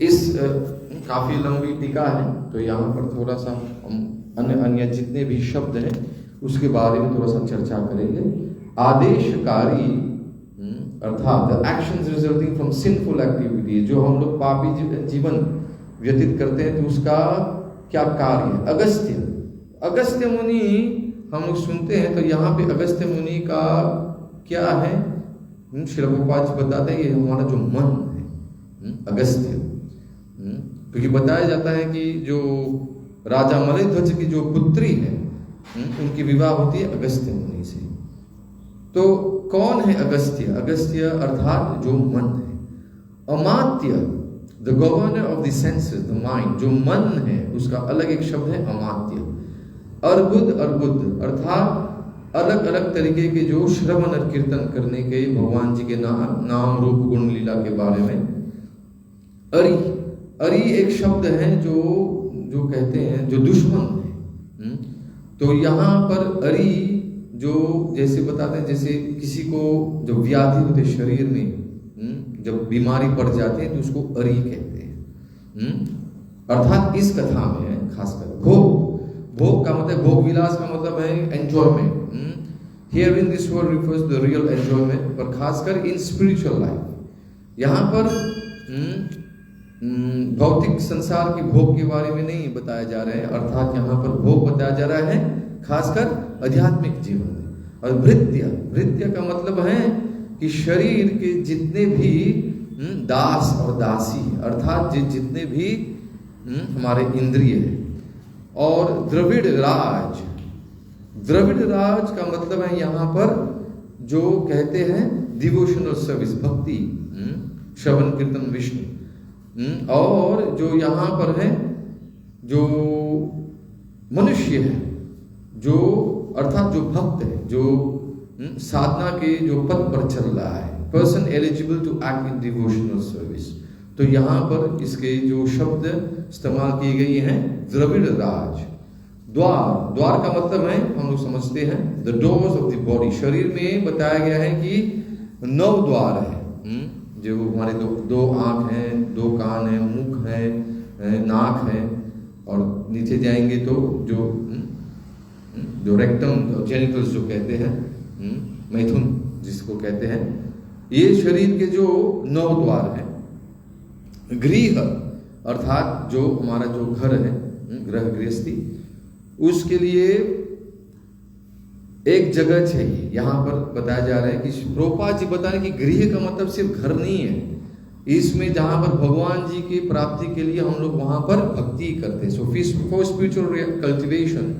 इस काफी लंबी टीका है, तो यहाँ पर थोड़ा सा हम अन्य जितने भी शब्द हैं उसके बारे में थोड़ा सा चर्चा करेंगे। आदेशकारी अर्थात the actions resulting from sinful activity, जो हम लोग पापी जीवन व्यतीत करते हैं तो उसका क्या कार्य है। अगस्त्य मुनि हम लोग सुनते हैं, तो यहाँ पे अगस्त्य मुनि का क्या है, श्री प्रभुपाद जी बताते हैं ये हमारा जो मन है अगस्त्य, क्योंकि बताया जाता है कि जो राजा मलयध्वज की जो पुत्री है उनकी विवाह होती है अगस्त्य मुनि से। तो कौन है अगस्त्य? अगस्त्य अर्थात जो मन है। अमात्य, the governor of the senses, the mind, जो मन है उसका अलग एक शब्द है अमात्य। अर्बुद अर्थात अलग अलग तरीके के जो श्रवण और कीर्तन करने के भगवान जी के नाम रूप गुण लीला के बारे में। अरि, अरि एक शब्द है जो कहते हैं जो दुश्मन है। तो यहाँ पर अरि जो जैसे बताते हैं, जैसे किसी को जो व्याधि होते शरीर में, जब बीमारी पड़ जाती है तो उसको अरि कहते हैं। अर्थात इस कथा में है खासकर भोग का मतलब, भोग विलास का मतलब है enjoyment. Here in this word refers the real enjoyment, पर खासकर इन स्पिरिचुअल लाइफ। यहाँ पर भौतिक संसार के भोग के बारे में नहीं बताया जा रहा है, अर्थात यहाँ पर भोग बताया जा रहा है खासकर आध्यात्मिक जीवन में। और भृत्य का मतलब है कि शरीर के जितने भी दास और दासी, अर्थात जितने भी हमारे इंद्रिय है। और द्रविड़ राज का मतलब है यहाँ पर जो कहते हैं डिवोशनल सर्विस, भक्ति, श्रवण कीर्तन विष्णु। और जो यहाँ पर है जो मनुष्य है, जो अर्थात जो भक्त है, जो साधना के जो पद पर चल रहा है, person eligible to act in devotional service. तो यहाँ पर इसके जो शब्द इस्तेमाल किए गए हैं द्रविड़ राज। द्वार का मतलब है, हम लोग समझते हैं, the doors of the body. शरीर में बताया गया है कि 9 द्वार है, जो हमारे दो आंख हैं, 2 कान हैं, मुख है, नाक है, और नीचे जाएंगे तो जो रेक्टम, जेनिटल्स जो कहते हैं, मैथुन जिसको कहते हैं, ये शरीर के जो 9 द्वार हैं। गृह अर्थात जो हमारा जो घर है, गृह गृहस्थी, उसके लिए एक जगह चाहिए। यहाँ पर बताया जा रहा है कि प्रभुपाद जी बता रहे हैं कि गृह का मतलब सिर्फ घर नहीं है, इसमें जहां पर भगवान जी की प्राप्ति के लिए हम लोग वहां पर भक्ति करते हैं। So for spiritual cultivation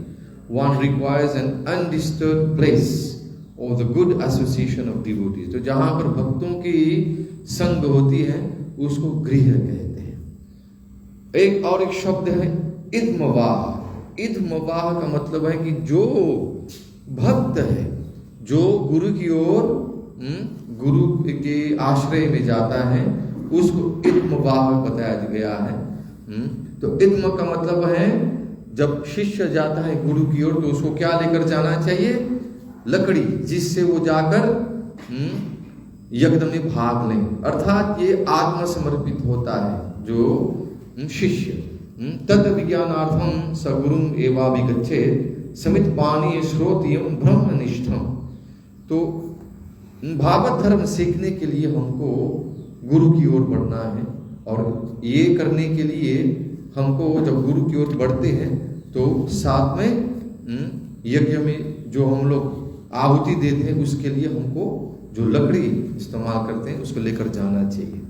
one requires an undisturbed place or the good association of devotees। तो जहां पर भक्तों की संग होती है उसको गृह कहते हैं। एक शब्द है इद्मवाह। इद्मवाह का मतलब है कि जो भक्त है, जो गुरु की ओर, गुरु के आश्रय में जाता है, उसको इद्मवाह बताया गया है। तो इद्म का मतलब है जब शिष्य जाता है गुरु की ओर तो उसको क्या लेकर जाना चाहिए? लकड़ी, जिससे वो जाकर यज्ञ में भाग ले। अर्थात ये आत्मसमर्पित होता है जो शिष्य। तद विज्ञानार्थम सगुरुम एवाभिगच्छेत् समित पानी श्रोतियम ब्रह्मनिष्ठम। तो भागवत धर्म सीखने के लिए हमको गुरु की ओर बढ़ना है, और ये करने के लिए हमको जब गुरु की ओर बढ़ते हैं तो साथ में यज्ञ में जो हम लोग आहुति देते हैं उसके लिए हमको जो लकड़ी इस्तेमाल करते हैं उसको लेकर जाना चाहिए।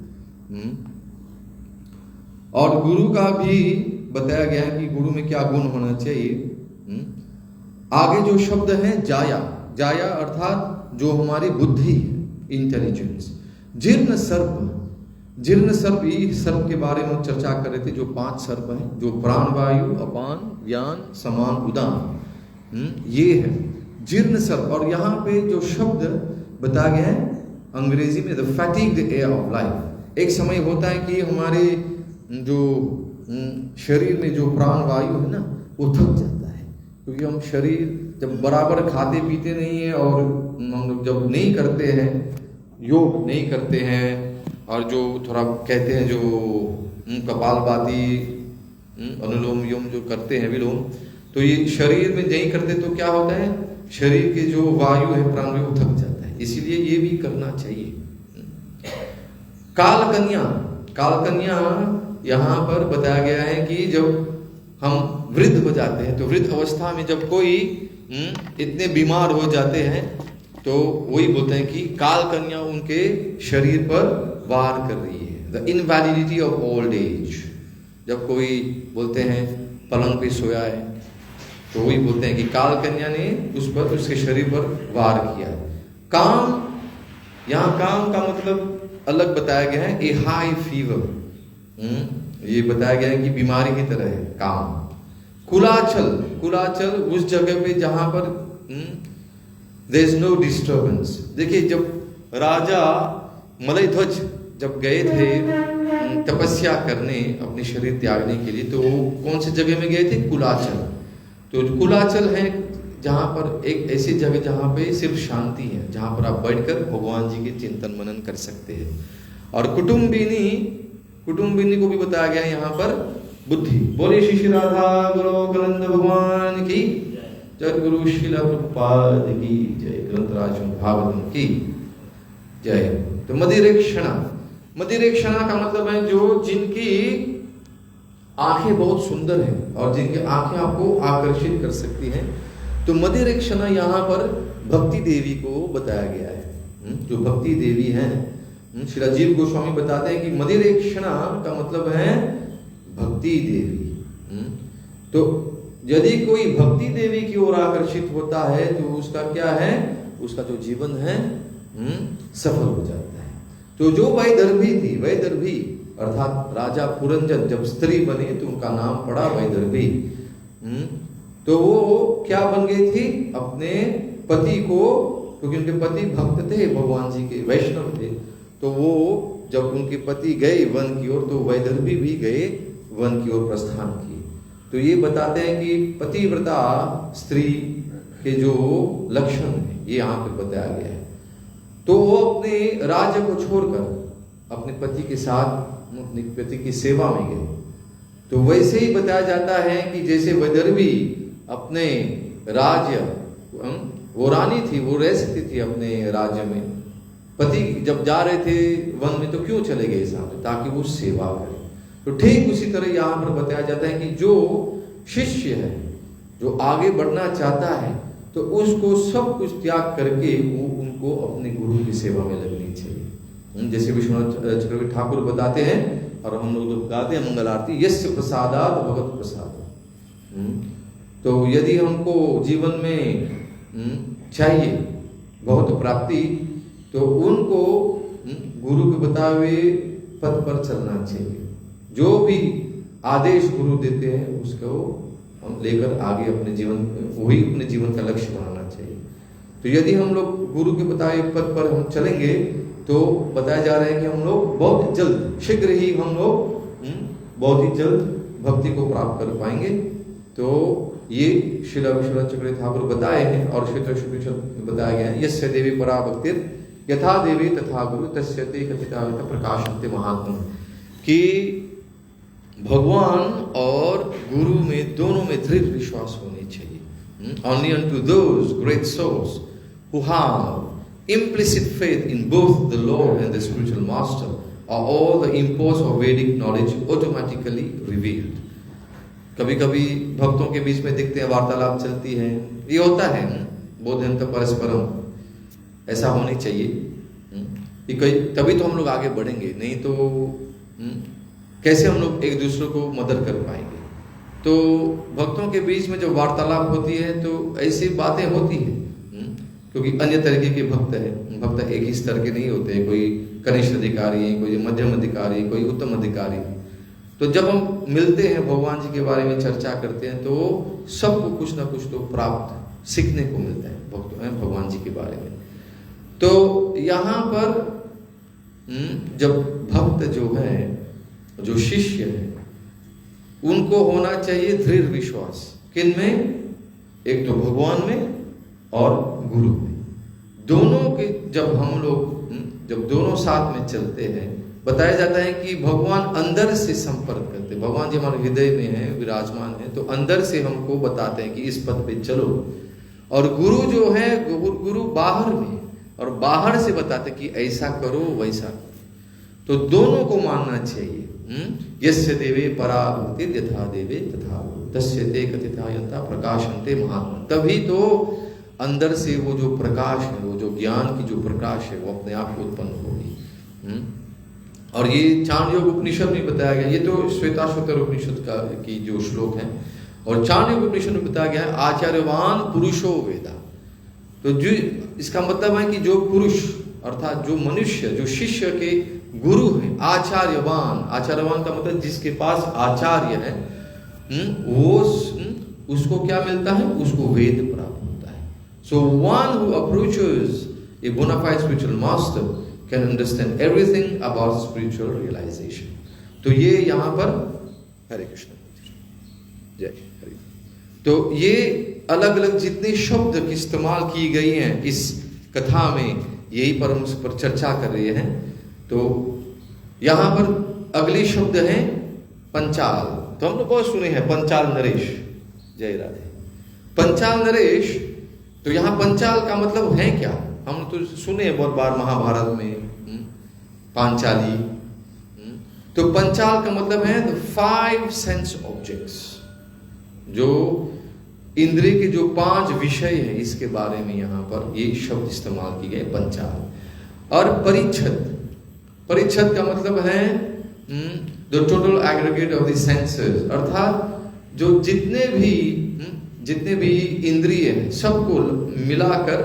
और गुरु का भी बताया गया है कि गुरु में क्या गुण होना चाहिए। आगे जो शब्द है जाया, जाया अर्थात जो हमारी बुद्धि है, इंटेलिजेंस। जीर्ण सर्प, जीर्ण सर्प, ये सर्प के बारे में चर्चा कर रहे थे, जो 5 सर्प हैं, जो प्राण वायु, अपान, व्यान, समान, उदान, ये है जीर्ण सर्प। और यहाँ पे जो शब्द बताया गया है अंग्रेजी में, द फैटिग्ड एयर ऑफ लाइफ। एक समय होता है कि हमारे जो शरीर में जो प्राण वायु है ना, वो थक जाता है, क्योंकि हम शरीर जब बराबर खाते पीते नहीं है, और हम लोग जब नहीं करते हैं, योग नहीं करते हैं, और जो थोड़ा कहते हैं जो कपालभाति, अनुलोम विलोम जो करते हैं, विलोम, तो ये शरीर में नहीं करते तो क्या होता है, शरीर के जो वायु है, प्राण वायु थक जाता है। इसीलिए ये भी करना चाहिए। कालकन्या, कालकन्या यहाँ पर बताया गया है कि जब हम वृद्ध हो जाते हैं, तो वृद्ध अवस्था में जब कोई इतने बीमार हो जाते हैं तो वही बोलते हैं कि काल कन्या उनके शरीर पर वार कर रही है। The invalidity of old age. जब कोई बोलते हैं पलंग पे सोया है तो वही बोलते हैं कि काल कन्या ने उस पर, उसके शरीर पर वार किया है। काम, यहाँ काम का मतलब अलग बताया गया है, ए हाई फीवर, ये बताया गया है कि बीमारी की तरह है काम। कुलाचल, कुलाचल उस जगह पे जहां पर देयर इज नो डिस्टर्बेंस। देखिए जब राजा मलयध्वज जब गए थे तपस्या करने, अपने शरीर त्यागने के लिए, तो वो कौन सी जगह में गए थे? कुलाचल। तो कुलाचल है जहाँ पर एक ऐसी जगह जहाँ पे सिर्फ शांति है, जहाँ पर आप बैठकर भगवान जी के चिंतन मनन कर सकते हैं। और कुटुम्बिनी को भी बताया गया यहाँ पर बुद्धि। बोले श्री श्री राधा गोलोकानंद भगवान की जय, गुरु श्रील प्रभुपाद की जय, ग्रंथराज भागवतम की जय। तो मदिरेक्षणा, मदिरेक्षणा का मतलब है जो जिनकी आंखें बहुत सुंदर हैं और जिनकी आंखें आपको आकर्षित कर सकती हैं। तो मदिरेक्षणा यहाँ पर भक्ति देवी को बताया गया है। जो भक्ति देवी हैं, श्री राजीव गोस्वामी बताते हैं कि मदिरेक्षणा का मतलब है भक्ति देवी। तो यदि कोई भक्ति देवी की ओर आकर्षित होता है तो उसका क्या है? उसका जो जीवन है सफल हो जाता है। तो जो वैदर्भी थी, वैदर्भी अर्थात राजा पुरंजन जब स्त्री बने तो उनका नाम पड़ा वैदर्भी। तो वो क्या बन गई थी? अपने पति को, क्योंकि उनके पति भक्त थे भगवान जी के, वैष्णव थे, तो वो जब उनके पति गए वन की ओर तो वैदर्भी भी गए वन की ओर प्रस्थान किए। तो ये बताते हैं कि पतिव्रता स्त्री के जो लक्षण है ये यहाँ पर बताया गया है। तो वो अपने राज्य को छोड़कर अपने पति के साथ अपने पति की सेवा में गए। तो वैसे ही बताया जाता है कि जैसे वैदर्भी अपने राज्य, वो रानी थी, वो रह सकती थी अपने राज्य में, पति जब जा रहे थे वन में तो क्यों चले गए सामने? ताकि वो सेवा करे। तो ठीक उसी तरह यहाँ पर बताया जाता है कि जो शिष्य है, जो आगे बढ़ना चाहता है, तो उसको सब कुछ त्याग करके वो उनको अपने गुरु की सेवा में लगनी चाहिए। जैसे विश्वनाथ चक्रवर्ती ठाकुर बताते हैं और हम लोग गाते हैं मंगल आरती, यस्य प्रसादात भगवत प्रसाद। तो यदि हमको जीवन में चाहिए बहुत प्राप्ति, तो उनको गुरु के बताए हुए पथ पर चलना चाहिए। जो भी आदेश गुरु देते हैं उसको हम लेकर आगे अपने जीवन, वही अपने जीवन का लक्ष्य बनाना चाहिए। तो यदि हम लोग गुरु के बताए पथ पर हम चलेंगे तो बताया जा रहा है कि हम लोग बहुत जल्द, शीघ्र ही हम लोग बहुत ही जल्द भक्ति को प्राप्त कर पाएंगे। तो ये श्रील विश्वनाथ चक्रवर्ती ठाकुर बताए हैं और क्षेत्र बताया गया है। यस्य देवी परा भक्तिर यथा देवी तथा गुरु तस्य ते कथिता प्रकाशन्ते महात्मा, कि भगवान और गुरु में दोनों में दृढ़ विश्वास होनी चाहिए। Only unto those great souls who have implicit faith in both the Lord and the spiritual master are all the imports of Vedic knowledge automatically revealed। कभी कभी भक्तों के बीच में दिखते हैं, वार्तालाप चलती है, ये होता है बोधयंत परस्परम, ऐसा होनी चाहिए कि तभी तो हम लोग आगे बढ़ेंगे, नहीं तो कैसे हम लोग एक दूसरे को मदद कर पाएंगे। तो भक्तों के बीच में जब वार्तालाप होती है तो ऐसी बातें होती हैं, क्योंकि अन्य तरीके के भक्त है, भक्त एक ही स्तर के नहीं होते, कोई कनिष्ठ अधिकारी है, कोई मध्यम अधिकारी, कोई उत्तम अधिकारी। तो जब हम मिलते हैं भगवान जी के बारे में चर्चा करते हैं तो सबको कुछ ना कुछ तो प्राप्त सीखने को मिलता है भगवान जी के बारे में। तो यहाँ पर जब भक्त जो है, जो शिष्य है, उनको होना चाहिए दृढ़ विश्वास। किन में? एक तो भगवान में और गुरु में। दोनों के जब हम लोग जब दोनों साथ में चलते हैं, बताया जाता है कि भगवान अंदर से संपर्क करते, भगवान जी हमारे हृदय में है, विराजमान है, तो अंदर से हमको बताते हैं कि इस पथ पे चलो। और गुरु जो है, गुरु बाहर में और बाहर से बताते कि ऐसा करो वैसा करो। तो दोनों को मानना चाहिए। यस्य देवे परा भक्ति यथा देवे तथा तस्य ते कथिता प्रकाशन्ते महात्मा। तभी तो अंदर से वो जो प्रकाश है, वो जो ज्ञान की जो प्रकाश है, वो अपने आप उत्पन्न होगी। और ये चाणक्य उपनिषद में बताया गया, ये तो श्वेताश्वतर उपनिषद का की जो श्लोक है, और चाणक्य उपनिषद में बताया गया है आचार्यवान पुरुषो वेदा। तो जो इसका मतलब है कि जो पुरुष अर्थात जो मनुष्य, जो शिष्य के गुरु है, आचार्यवान, आचार्यवान का मतलब जिसके पास आचार्य है, वो उसको क्या मिलता है? उसको वेद प्राप्त होता है। So one who approaches a bona fide spiritual master can understand everything about spiritual realization. तो ये यहाँ पर हरे कृष्ण जय हरि। तो ये अलग अलग जितने शब्द की इस्तेमाल की गई हैं इस कथा में, यही पर हम उस पर चर्चा कर रहे हैं। तो यहाँ पर अगले शब्द है पंचाल। तो हम लोग बहुत सुने हैं पंचाल नरेश, जय राधे। पंचाल नरेश, तो यहाँ पंचाल का मतलब है क्या? हम तो सुने हैं बहुत बार महाभारत में पांचाली। तो पंचाल का मतलब है द 5 सेंस ऑब्जेक्ट्स, जो इंद्रिय के जो 5 विषय हैं इसके बारे में यहाँ पर ये शब्द इस्तेमाल किए गए पंचाल। और परिच्छद, परिच्छद का मतलब है the total aggregate of the senses, अर्थात जो जितने भी इंद्रिय हैं सबको मिलाकर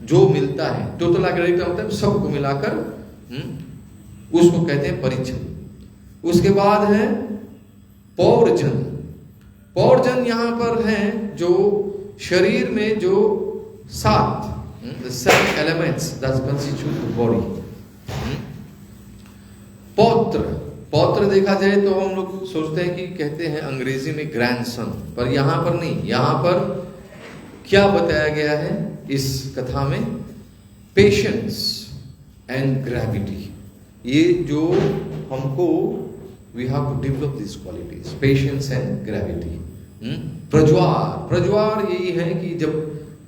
जो मिलता है, टोटल एग्रीगेट का मतलब सबको मिलाकर उसको कहते हैं परिच्छद। उसके बाद है पौर्जन। पौर्जन यहाँ पर है जो शरीर में जो 7 elements that constitute the body. पौत्र, पौत्र देखा जाए तो हम लोग सोचते हैं कि कहते हैं अंग्रेजी में ग्रैंडसन, पर यहाँ पर नहीं। यहाँ पर क्या बताया गया है इस कथा में? Patience and gravity. ये जो हमको we have to develop this qualities, patience and gravity. प्रज्वार, प्रज्वार यही है कि जब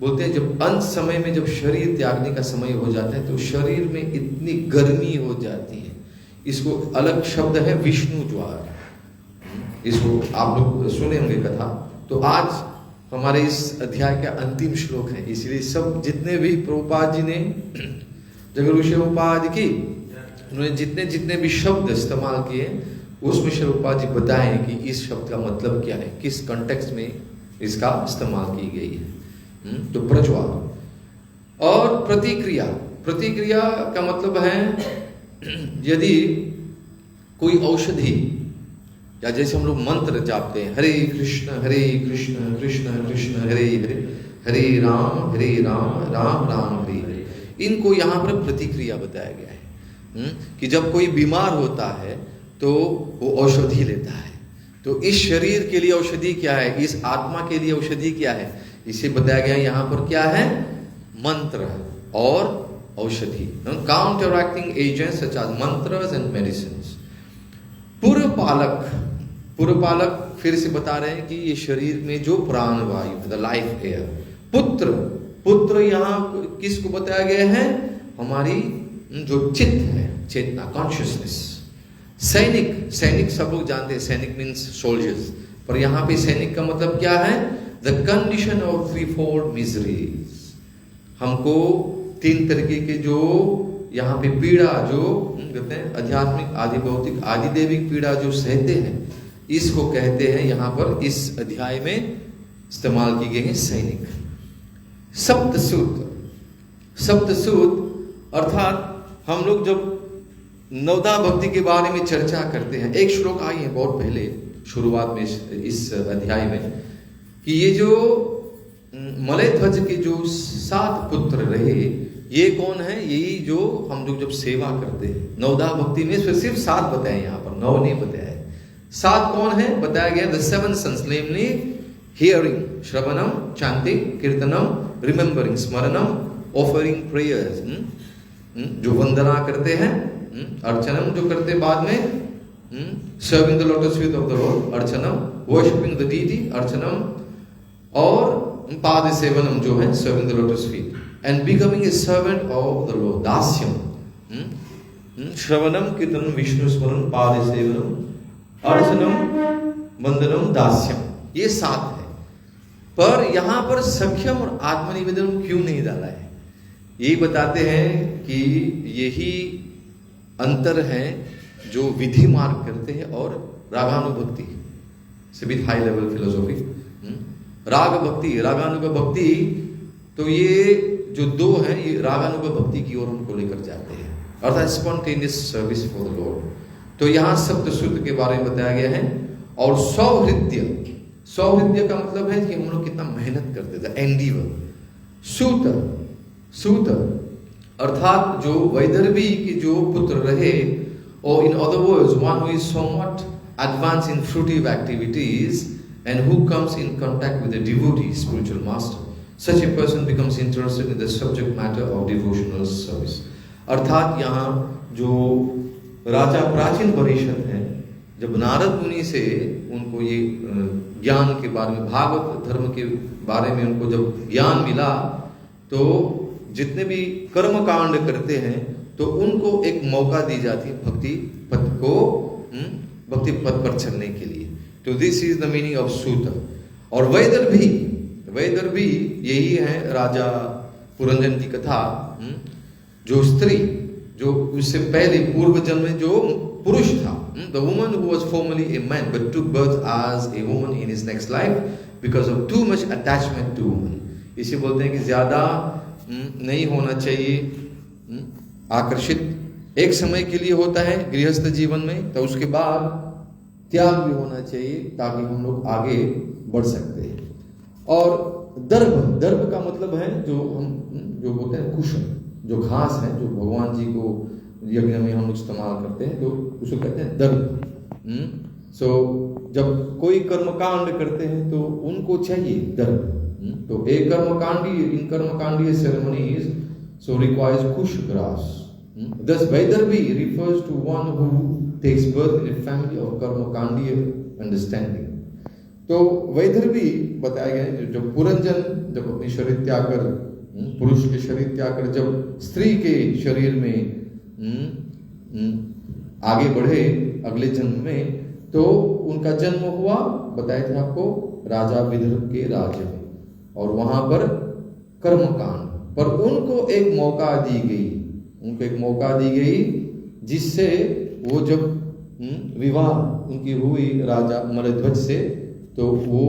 बोलते हैं जब अंत समय में जब शरीर त्यागने का समय हो जाता है तो शरीर में इतनी गर्मी हो जाती है, इसको अलग शब्द है विष्णु ज्वार। इसको आप लोग सुने होंगे कथा। तो आज हमारे इस अध्याय का अंतिम श्लोक है, इसलिए सब जितने भी प्रभुपाद जी ने जगत शिवपाद की उन्होंने जितने भी शब्द इस्तेमाल किए उसमें शिवपाद जी बताएं कि इस शब्द का मतलब क्या है, किस कॉन्टेक्स्ट में इसका इस्तेमाल की गई है। तो प्रज्वाल और प्रतिक्रिया। प्रतिक्रिया का मतलब है यदि कोई औषधि, या जैसे हम लोग मंत्र जापते हैं हरे कृष्ण कृष्ण कृष्ण हरे हरे, हरे राम राम राम हरे हरे, इनको यहाँ पर प्रतिक्रिया बताया गया है कि जब कोई बीमार होता है तो वो औषधि लेता है। तो इस शरीर के लिए औषधि क्या है, इस आत्मा के लिए औषधि क्या है, इसे बताया गया यहाँ पर क्या है? मंत्र और औषधि, counteracting agents such as mantras and medicines. पुरपालक, पुरपालक फिर से बता रहे हैं कि ये शरीर में जो प्राण वायु, द लाइफ एयर। पुत्र, पुत्र यहाँ किसको बताया गया है? हमारी जो चित्त है, चेतना, कॉन्शियसनेस। सैनिक, सैनिक सब लोग जानते हैं, सैनिक मीन्स सोल्जर्स, पर यहाँ पे सैनिक का मतलब क्या है? The condition of 3-4 miseries. हमको 3 तरीके के जो यहाँ पे पीड़ा जो कहते हैं आध्यात्मिक, आदि भौतिक, आदि दैविक पीड़ा जो सहते हैं, इसको कहते हैं यहाँ पर इस अध्याय में इस्तेमाल की गई है सैनिक। सप्तसूत, सप्तसूत अर्थात हम लोग जब नवदा भक्ति के बारे में चर्चा करते हैं, एक श्लोक आई है बहुत पहले शुरुआत में इस अध्याय में कि ये जो मलय ध्वज के जो 7 पुत्र रहे, ये कौन है? यही जो हम लोग जब सेवा करते हैं नवदा भक्ति में, सिर्फ 7 बताए, यहाँ पर 9 नहीं बताया है। 7 कौन है बताया गया? The 7 sons, namely hearing, श्रवणम, chanting, kirtanam, remembering, स्मरणम, offering prayers, जो वंदना करते हैं, अर्चनम जो करते बाद में, serving the lotus feet of the lord, अर्चनम, वर्शिपिंग द डीटी, अर्चनम, और पाद सेवनम जो है serving the lotus feet, and becoming a servant of the lord, दास्यम, श्रवणम, कीर्तनम, विष्णु स्मरण, पाद सेवनम, अर्चनम, वंदनम, दास्यम। ये 7 है, पर यहां पर सख्यम और आत्मनिवेदन क्यों नहीं डाला है? यही बताते हैं कि यही अंतर है जो विधि मार्ग करते हैं और रागानुभक्ति से भी हाई लेवल फिलोसॉफी। राग भक्ति, रागानुग भक्ति, तो ये जो 2 हैं ये रागानुग भक्ति की ओर हमको लेकर जाते हैं, अर्थात spontaneous service for the Lord. तो यहाँ सप्तसूत्र के बारे में बताया गया है। और सौहृदय, सौहृदय का मतलब है कि हम लोग कितना मेहनत करते थे, एंडीवर, सूत सूत अर्थात जो वैदर्भी के जो पुत्र रहे, or in other words, one who is somewhat advanced in fruitive activities and who comes in contact with a devotee, spiritual master. Such a person becomes interested in the subject matter of devotional service. अर्थात यहाँ जो राजा प्राचीन परिषद हैं, जब नारद मुनि से उनको ये ज्ञान के बारे में, भागवत धर्म के बारे में उनको जब ज्ञान मिला, तो जितने भी कर्म कांड करते हैं तो उनको एक मौका दी जाती है भक्ति पथ को, भक्ति पथ पर चलने के लिए. तो this is the meaning of सूत. और वैदर्भी यही है राजा पुरंजन की कथा. जो स्त्री, जो उससे पहले पूर्व जन्म में जो पुरुष था, the woman who was formerly a man but took birth as a woman in his next life because of too much attachment to woman. इसे बोलते हैं कि ज्यादा नहीं होना चाहिए आकर्षित. एक समय के लिए होता है गृहस्थ जीवन में, तो उसके बाद त्याग भी होना चाहिए ताकि हम लोग आगे बढ़ सकते हैं. और दर्भ का मतलब है जो हम जो बोलते हैं कुशन, जो घास है जो भगवान जी को यज्ञ में हम लोग इस्तेमाल करते हैं, तो उसको कहते हैं दर्भ. सो जब कोई कर्मकांड करते हैं तो उनको चाहिए दर्भ. तो एक कर्मकांडीय ceremonies so requires kush grass. Thus Vaidarbhi refers to one who takes birth in a family of कर्मकांडीय understanding. तो वैदर्भी बताया गया जब पुरंजन जब अपनी शरीर त्याग कर, पुरुष के शरीर त्याग कर जब स्त्री के शरीर में आगे बढ़े अगले जन्म में, तो उनका जन्म हुआ, बताया था आपको, राजा विदर्भ के राज्य में. और वहां पर कर्मकांड पर उनको एक मौका दी गई, जिससे वो जब विवाह उनकी हुई राजा मलध्वज से, तो वो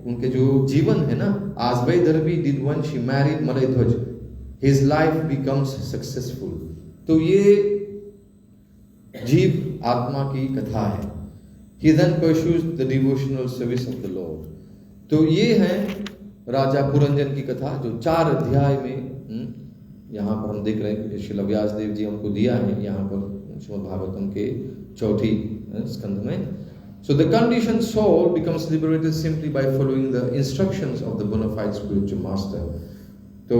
उनके जो जीवन है ना, as Vaidarbhi did when she married Maladhwaj, his life becomes successful. तो ये जीव आत्मा की कथा है. He then pursues the devotional service of the Lord. तो ये है राजा पुरंजन की कथा जो 4 अध्याय में यहाँ पर हम देख रहे हैं. श्रील व्यास देव जी हमको दिया है यहाँ पर श्रीमद् भागवतम के 4ठी स्कंध में. So the conditioned soul becomes liberated simply by following the instructions of the bona fide spiritual master. तो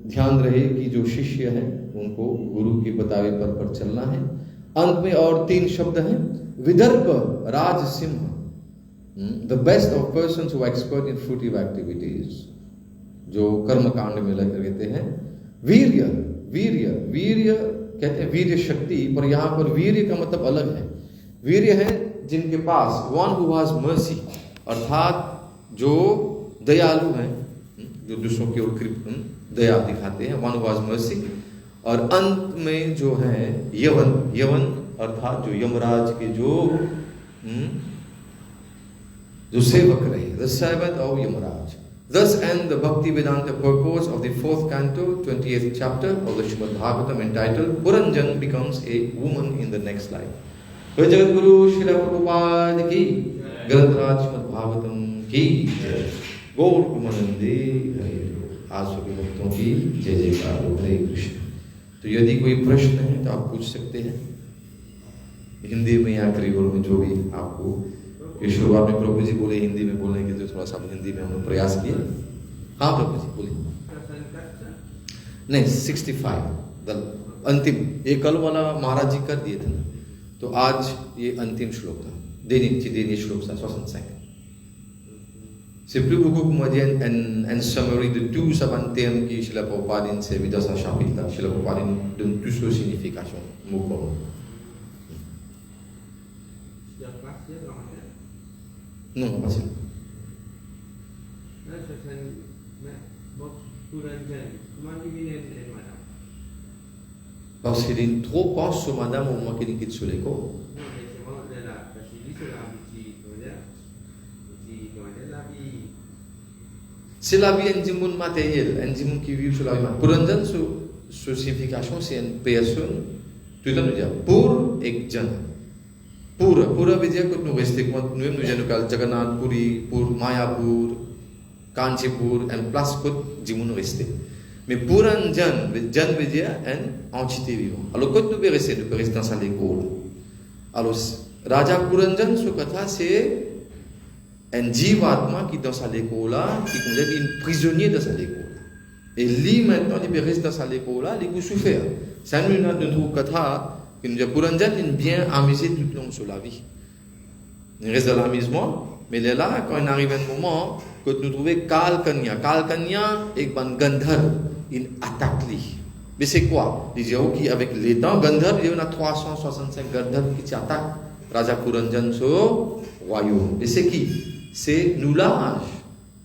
ध्यान रहे कि जो शिष्य हैं उनको गुरु के बतावे पर चलना है. अंत में और 3 शब्द हैं. Vidarbha Raj Singh, the best of persons who are expert in fruitive activities, जो कर्म कांड में लगे रहते हैं. वीर्य कहते हैं वीर्य शक्ति, पर यहाँ पर वीर्य का मतलब अलग है. वीर्य है जिनके पास one who has mercy, अर्थात जो दयालु हैं, जो दूसरों की ओर दया दिखाते हैं, one who has mercy. और अंत में जो है यवन अर्थात जो यमराज के जो सेवक रहे, the servant of Yamaraj. Thus end the Bhakti Vedanta purpose of the 4th canto, 28th chapter of the Srimad Bhagavatam entitled Puranjan becomes a woman in the next life. जय जगत गुरु श्रील प्रभुपाद की, ग्रंथराज श्रीमद् भागवतम की जय. गौर प्रेमानंदे हरे. आज सभी भक्तों की जय जयकार. हरे कृष्ण. तो यदि कोई प्रश्न है तो आप पूछ सकते हैं हिंदी में या क्रियोल में, जो भी आपको. ये शुरुआत में प्रभु जी बोले हिंदी में बोलने के, तो थोड़ा सा हिंदी में हम लोग प्रयास किए. हाँ प्रभु जी बोलिए. नहीं 65 अंतिम, ये कल वाला महाराज जी कर दिए थे ना, तो आज ये अंतिम श्लोक था. दैनिक श्लोक था स्वसंग. Simply buku kemudian and summary the 2 sabantem que Srila Prabhupada in se vida sa chapita. Srila Prabhupada donne toute sa signification. Mot pour mot. Non, pas ça. Parce qu'il est trop proche sur madame au moins qu'il quitte sur l'école. C'est la vie intimement matérielle, intimement qui vit sur la vie matérielle. Puranjan, sa signification, c'est une personne, tout le monde dit, pour एक जन. पूरा विजय को नुवेस्तिक मत नुवेम नुजनुकाल जगन्नाथ पुरी, पूर Mayapur, Kanchipur, une place que Dimoun resté. Mais pour un jeune veut dire une entité vivante. Alors, quand nous pouvons rester dans sa l'école. Alors, Raja Puranjan, ce que c'est un jivatma qui est dans sa l'école, qui est un prisonnier dans sa l'école. Et lui, maintenant, il peut rester dans sa l'école, il peut souffrir. C'est un autre katha qui nous dit Puranjan, il vient amuser tout le monde sur la vie. Il reste dans l'amusement, mais là, quand il arrive un moment, que nous trouvons Kalkanya et Gandhar, il attaque lui. Mais c'est quoi? Il dit qui avec les temps, Gandhar, il y a 365 Gandhar qui attaquent Raja Puranjan sur royaume. Et c'est qui? C'est nous l'âge.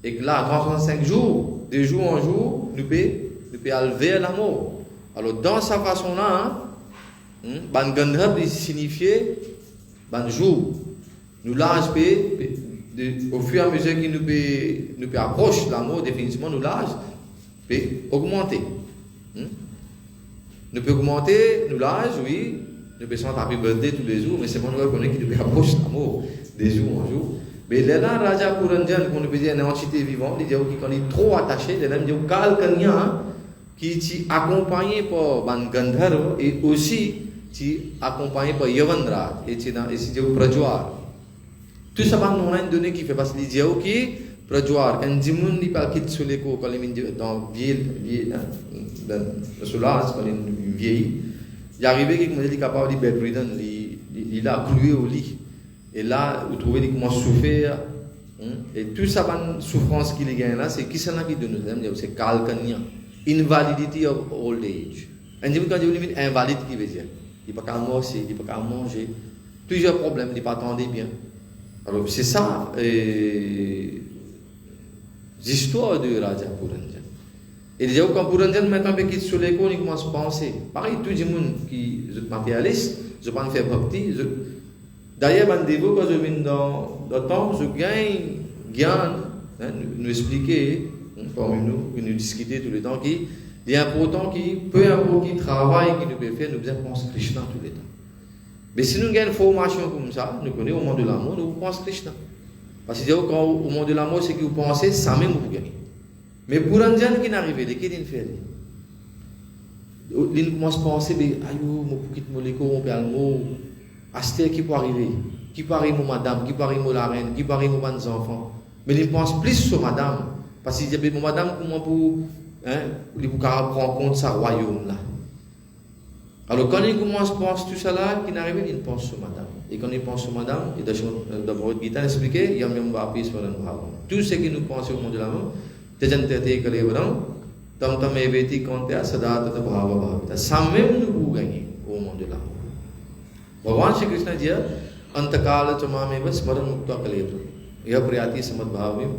Et que là, 365 jours, de jour en jour, nous pouvons élever l'amour. Alors, dans sa façon-là, Gandhar, il signifiait jour. Nous l'âge, au fur et à mesure que nous peut approcher l'amour, définitivement, nous l'âge peut augmenter. Nous peut augmenter, nous l'âge, oui. Nous pouvons chanter Happy Birthday tous les jours, mais c'est bon, nous reconnaissons qu'il peut approcher l'amour de jour en jour. Mais là, Raja Puranjan, qu'on peut dire une entité vivante, il dit qu'on est trop attaché, il dit Kalkanya, qui est accompagné par Gandhar et aussi qui est accompagné par Yavanraj, et c'est Prajwar. Tout ça, on a une donnée qui fait passer les dieux qui Prajwar. Quand Dimoun n'est pas quitté sur l'écho, quand il est dans le soulage, quand il est vieilli, il est arrivé qu'il est capable de bedridden, il a cloué au lit. Et là, vous trouvez qu'il commence à souffrir. Et tout ça, la souffrance qu'il gagne là, c'est qui c'est là qui donne nous? C'est Kalkanya. Invalidity of old age. Un Dimoun, quand il dit invalide, qui veut dire? Il ne peut pas manger, il ne peut pas manger. Plusieurs problèmes, il ne peut pas attendre bien. Alors, c'est ça l'histoire de Raja Puranjan. Et déjà, quand Puranjan maintenant quitte sur l'école, il commence à penser. Pareil, tout le monde qui est matérialiste, je pense faire bhakti. D'ailleurs, quand je viens dans le temps, je gagne Gyan, nous expliquer, parmi nous, nous discuter tout le temps, qu'il est important, peu importe qui travaille, qui nous peut faire, nous devons penser Krishna tout le temps. Mais si nous avons une formation comme ça, nous connaissons au monde de l'amour, nous pensons Krishna. Parce que quand au monde de l'amour, c'est que vous pensez, ça même vous gagnez. Mais pour un jeune qui n'arrive pas, qui est fait? Il commence à penser, aïe, mon petit moléco, mon père, mon Asté qui peut arriver, qui peut arriver, madame, qui peut arriver, la reine, qui peut arriver, mes enfants. Mais il pense plus sur madame. Parce qu'il dit, madame, comment pour prendre en compte sa royaume là. Alors quand il commence à penser tout ça là, qu'il n'arrive, il pense sur madame. Et quand il pense sur madame, il doit votre Gita expliquer, il y a même pas appris sur le bhava. Tout ce qui nous pense au monde de l'amour, Tejantete Kalevaram, Tam Tam Eveti Kontea Sada Tata Bhava Bhavita. Ça même nous gagnons au monde de l'amour. Bhagavan Shri Krishna dit, Antakala Chamameva Smaran Mukta Kalevra. Yah Priyati Samad Bhavim,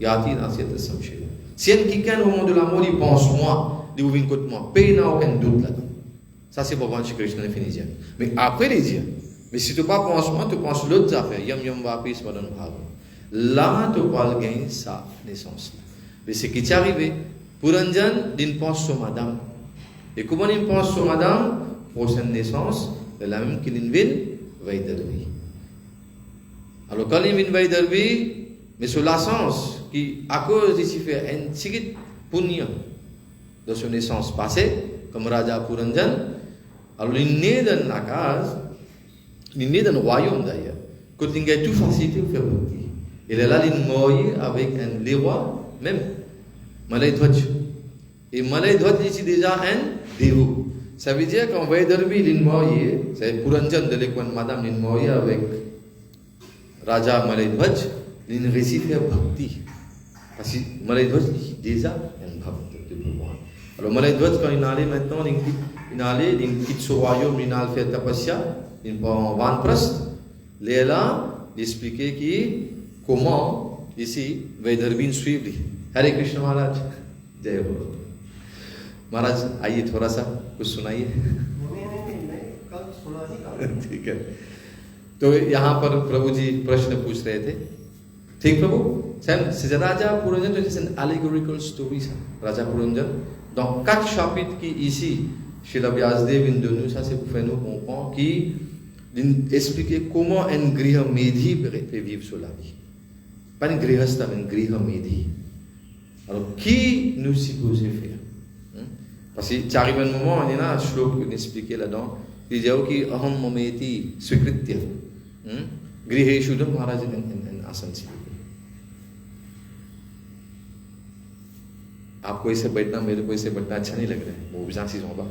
Yati Nasyata Samshaya. Si quelqu'un au monde de l'amour, il pense moi, il vous vient contre moi, il n'y a aucun doute là-dedans. Ça, c'est Bhagavan Shri Krishna définit. Mais après les dire, mais si tu ne penses pas moi, tu penses l'autre affaire. Yam yam vapi smaran bhava. Là, tu vas gagner sa naissance. Mais ce qui est arrivé, Puranjan, il pense sur madame. Et comment il pense sur madame? Prochaine naissance, la même qu'il vient, Vaidarvi. Alors, quand il vient Vaidarvi, mais sur la sens, qui, à cause d'ici fait un petit punya de son naissance passée, comme Raja Puranjan, alors il est né dans la case, il est né dans le royaume d'ailleurs, quand il a tout facilité pour faire bhakti. Il est là, il est mort avec les rois, même, Malay Dwaj. Et Malay Dwaj, c'est déjà un dévot. Ça veut dire qu'en Vaidarvi, il est mort, c'est Puranjan de l'école, madame, il est mort avec Raja Malay Dwaj, il réussit à faire bhakti. Parce que Malay Dwaj, il est déjà un bhakti de pouvoir. Alors Malay Dwaj, quand il allait maintenant, il quitte ce royaume, il a fait tapasya, il prend Vanprast. Il est là, il expliquait comment, ici, Vaidarvi suivre. Hare Krishna Maharaj, Jai Ho. Maharaj, आइए थोड़ा सा कुछ सुनाइए. ठीक है. तो यहाँ पर प्रभु जी प्रश्न पूछ रहे थे. ठीक प्रभु. C'est Raja Puranjan, c'est une allegorical story ça. Raja Puranjan. Donc 4 chapitres qui ici, chez la Vyasdev Indonu, ça c'est pour faire nous comprendre, qui expliquer comment un griha medhi peut vivre sur la vie. Pas un grihastha, mais un griha medhi. Alors, qui nous suppose faire? Parce que tu arrives à un moment, il y a un shlok qui expliqué là-dedans, il dit que aham mameti swikritya griheshu de Maharaj in asansi. आपको इसे बैठना मेरे को इसे बैठना अच्छा नहीं लग रहा है वो भी झांसी होगा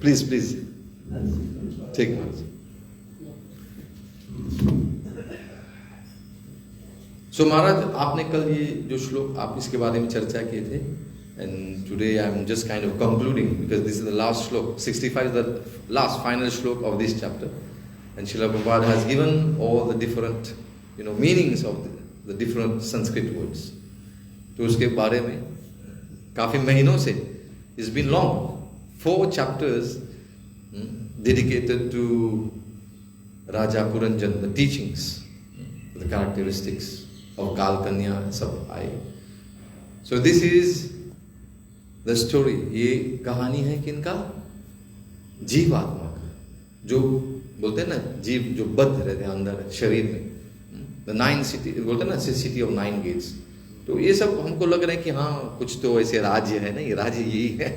प्लीज प्लीज ठीक महाराज सो महाराज आपने कल ये जो श्लोक आप इसके बारे में चर्चा किए थे and today I am just kind of concluding because this is the last श्लोक 65 इज द लास्ट फाइनल श्लोक of this chapter and Srila Prabhupada has given all the different meanings of the different Sanskrit words. तो उसके बारे में काफी महीनों से it's been long 4 chapters dedicated to Raja Puranjan, the teachings, the characteristics of Kalkanya सब आए. So this is the story. ये कहानी है किनका? जीवात्मा का, जो बोलते हैं ना जीव जो बद्ध रहते हैं अंदर शरीर में. The 9 city बोलते हैं ना सिटी ऑफ 9 गेट्स. तो ये सब हमको लग रहा है कि हाँ कुछ तो ऐसे राज्य है ना, ये राज्य यही है.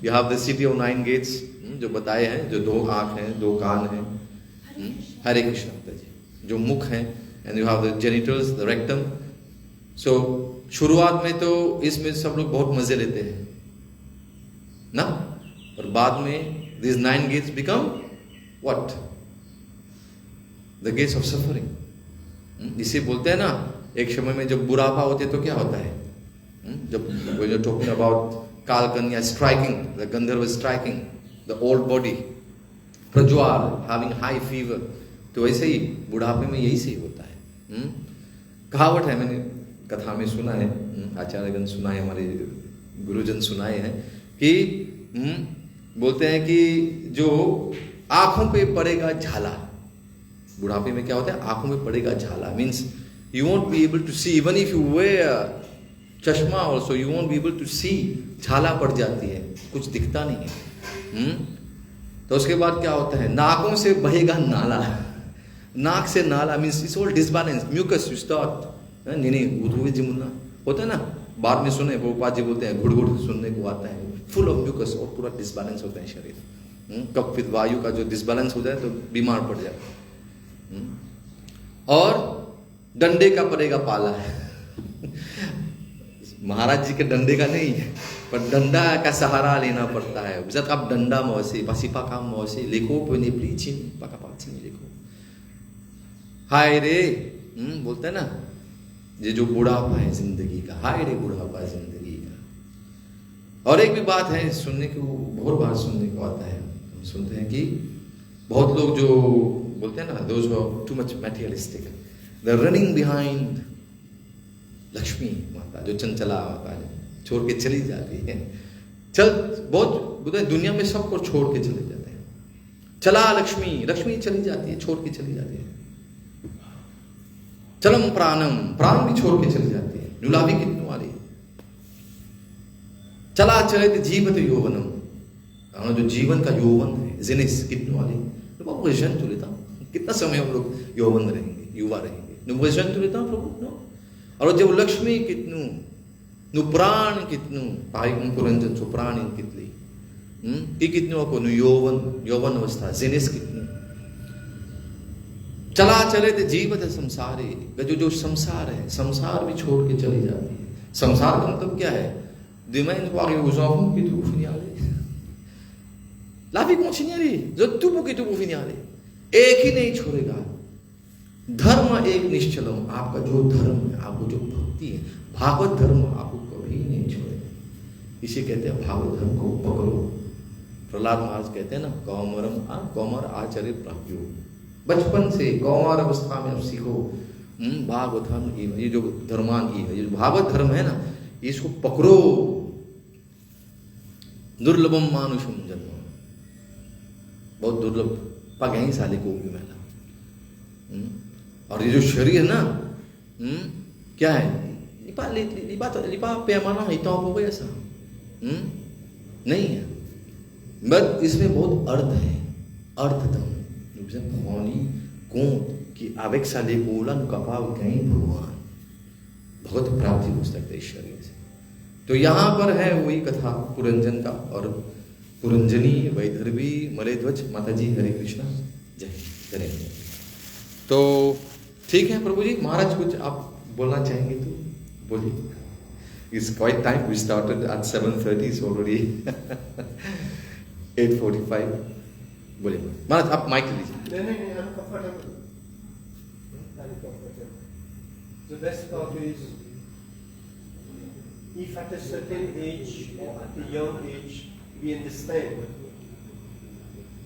You have the city of 9 gates जो बताए हैं, जो 2 आंख हैं 2 कान हैं. हरे कृष्ण जी, जो मुख हैं, and you have the genitals, the rectum. So शुरुआत में तो इसमें सब लोग बहुत मजे लेते हैं ना, और बाद में this 9 gates become what? The gates of suffering. इसे बोलते हैं ना, एक समय में जब बुढ़ापा होते तो क्या होता है, जब you're talking about Kalkanya striking, the Gandharva striking the old body, Prajwal having high fever, तो वैसे ही बुढ़ापे में यही से ही होता है. कहावत है, मैंने कथा में सुना है, आचार्यगण सुनाए, हमारे गुरुजन सुनाए हैं कि बोलते हैं कि जो आंखों पे पड़ेगा झाला, बुढ़ापे में क्या होता है, आंखों में पड़ेगा झाला. Means you won't be able to see, even if you wear चश्मा also you won't be able to see. झाला पड़ जाती है, कुछ दिखता नहीं है. तो उसके बाद क्या होता है, नाकों से बहेगा नाला. नाक से नाला means it's all disbalance. Mucus you start नहीं उधुए जिमुना होता है ना, बाद में सुने वो जी बोलते हैं, घुड़ घुड़ सुनने को आता है, फुल ऑफ म्यूकस, और पूरा डिसबैलेंस होता है शरीर. कब फिर वायु का जो डिसबैलेंस हो जाए तो बीमार पड़ जाए. और डंडे का पड़ेगा पाला. महाराज जी के डंडे का नहीं है, पर डंडा का सहारा लेना पड़ता है. जब आप डंडा मौसी पसीपा काम मौसी लिखो पने प्लीचिन पका पाचिन लिखो. हाय रे बोलते हैं ना, ये जो बुढ़ापा है जिंदगी का, हाय रे बुढ़ापा जिंदगी का. और एक भी बात है सुनने को, बहुत बार सुनने को आता है, हम सुनते हैं कि बहुत लोग जो बोलते हैं ना, those who are too much materialistic, they're running behind Lakshmi माता, जो चंचला माता है, छोड़ के चली जाती है. चल बहुत बोलते हैं दुनिया में सबको छोड़ के चले जाते हैं. चला लक्ष्मी, लक्ष्मी चली जाती है, छोड़ के चली जाती है. चलम प्राणम, प्राण भी छोड़ के चली जाती है. नुलावी कितने वाली चला चले तो जीवत यौवनम, जो जीवन का यौवन है, जिनिस कितने वाली भजन तो लेता. कितना समय हम लोग यौवन रहेंगे, युवा रहेंगे, भजन तो लेता प्रभु नो. और जब लक्ष्मी कितनु नु प्राण कितनु पाई पुरंजन सो प्राण इन कितली की कितनु को नु यौवन अवस्था जिनिस कितनु. चला चले तो जीवत संसारे, जो संसार है, संसार भी छोड़ के चली जाती है. संसार का मतलब क्या है, दिमाग को आगे उजाहू की तो फिनियाले लाभी continuare, जो तू बुके तू फिनियाले, एक ही नहीं छोड़ेगा. धर्म एक निश्चलम, आपका जो धर्म है, आपको जो भक्ति है, भागवत धर्म आपको कभी नहीं छोड़ेगा. इसे कहते हैं भागवत धर्म को पकड़ो. प्रहलाद महाराज कहते हैं ना, कौमर आचार्य प्राप्यो, बचपन से कौमार अवस्था में अब सीखो भागवत धर्म. ये जो धर्मान की है, ये जो भागवत धर्म है ना, इसको पकड़ो. दुर्लभम मानुषम जन्म, बहुत दुर्लभ पगही साले को भी मिला. और ये जो शरीर है ना, क्या है, लिपा पैमाना हिता हो गया ऐसा नहीं है, बट इसमें बहुत अर्थ है. अर्थतम भगवानी कोट कि avec sa les bolan capable gain भगवान. भगवत प्राप्ति हो सकता है ईश्वरीय से। तो यहाँ पर है वही कथा पुरंजन का, और पुरंजनी वैदर्भी मलेध्वज माता जी हरे कृष्णा जय धन्यवाद। तो ठीक है प्रभु जी, महाराज कुछ आप बोलना चाहेंगे तो बोलिए। It's quite time. We started at 7:30, so already 8:45. बोलिए महाराज, आप माइक लीजिए। नहीं, I'm comfortable. The best part is, if at a certain age or at a young age we understand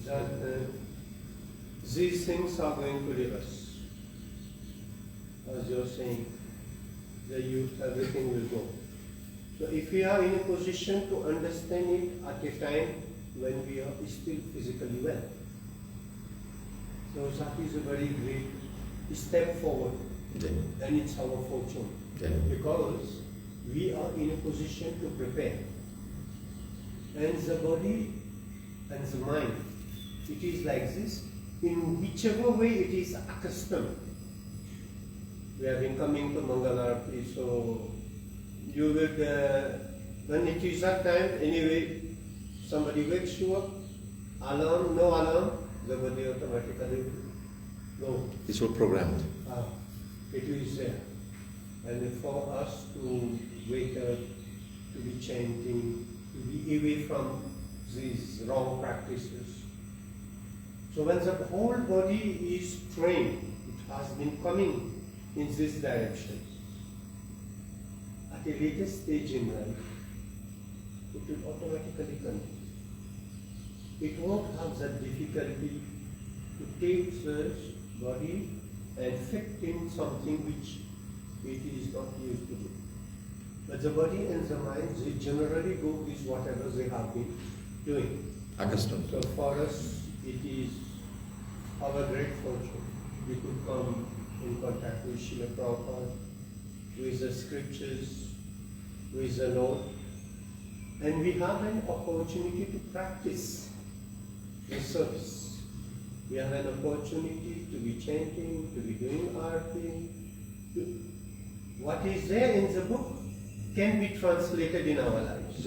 that these things are going to leave us, as you're saying, the youth, everything will go. So if we are in a position to understand it at a time when we are still physically well, so that is a very great step forward, and it's our fortune, because we are in a position to prepare. And the body and the mind, it is like this, in whichever way it is accustomed. We have been coming to Mangalarti, so you would, when it is that time, anyway, somebody wakes you up, alarm, no alarm, the body automatically go. It's all programmed. It is there. And for us to wake up, to be chanting, to be away from these wrong practices. So when the whole body is trained, it has been coming in this direction. At a later stage in life, it will automatically continue. It won't have that difficulty to take the body and fit in something which it is not used to do. But the body and the mind, they generally go with whatever they have been doing. Accustomed. So for us, it is our great fortune. We could come in contact with Srila Prabhupada, with the scriptures, with the Lord, and we have an opportunity to practice the service. We have an opportunity to be chanting, to be doing arti. What is there in the book can be translated in our lives.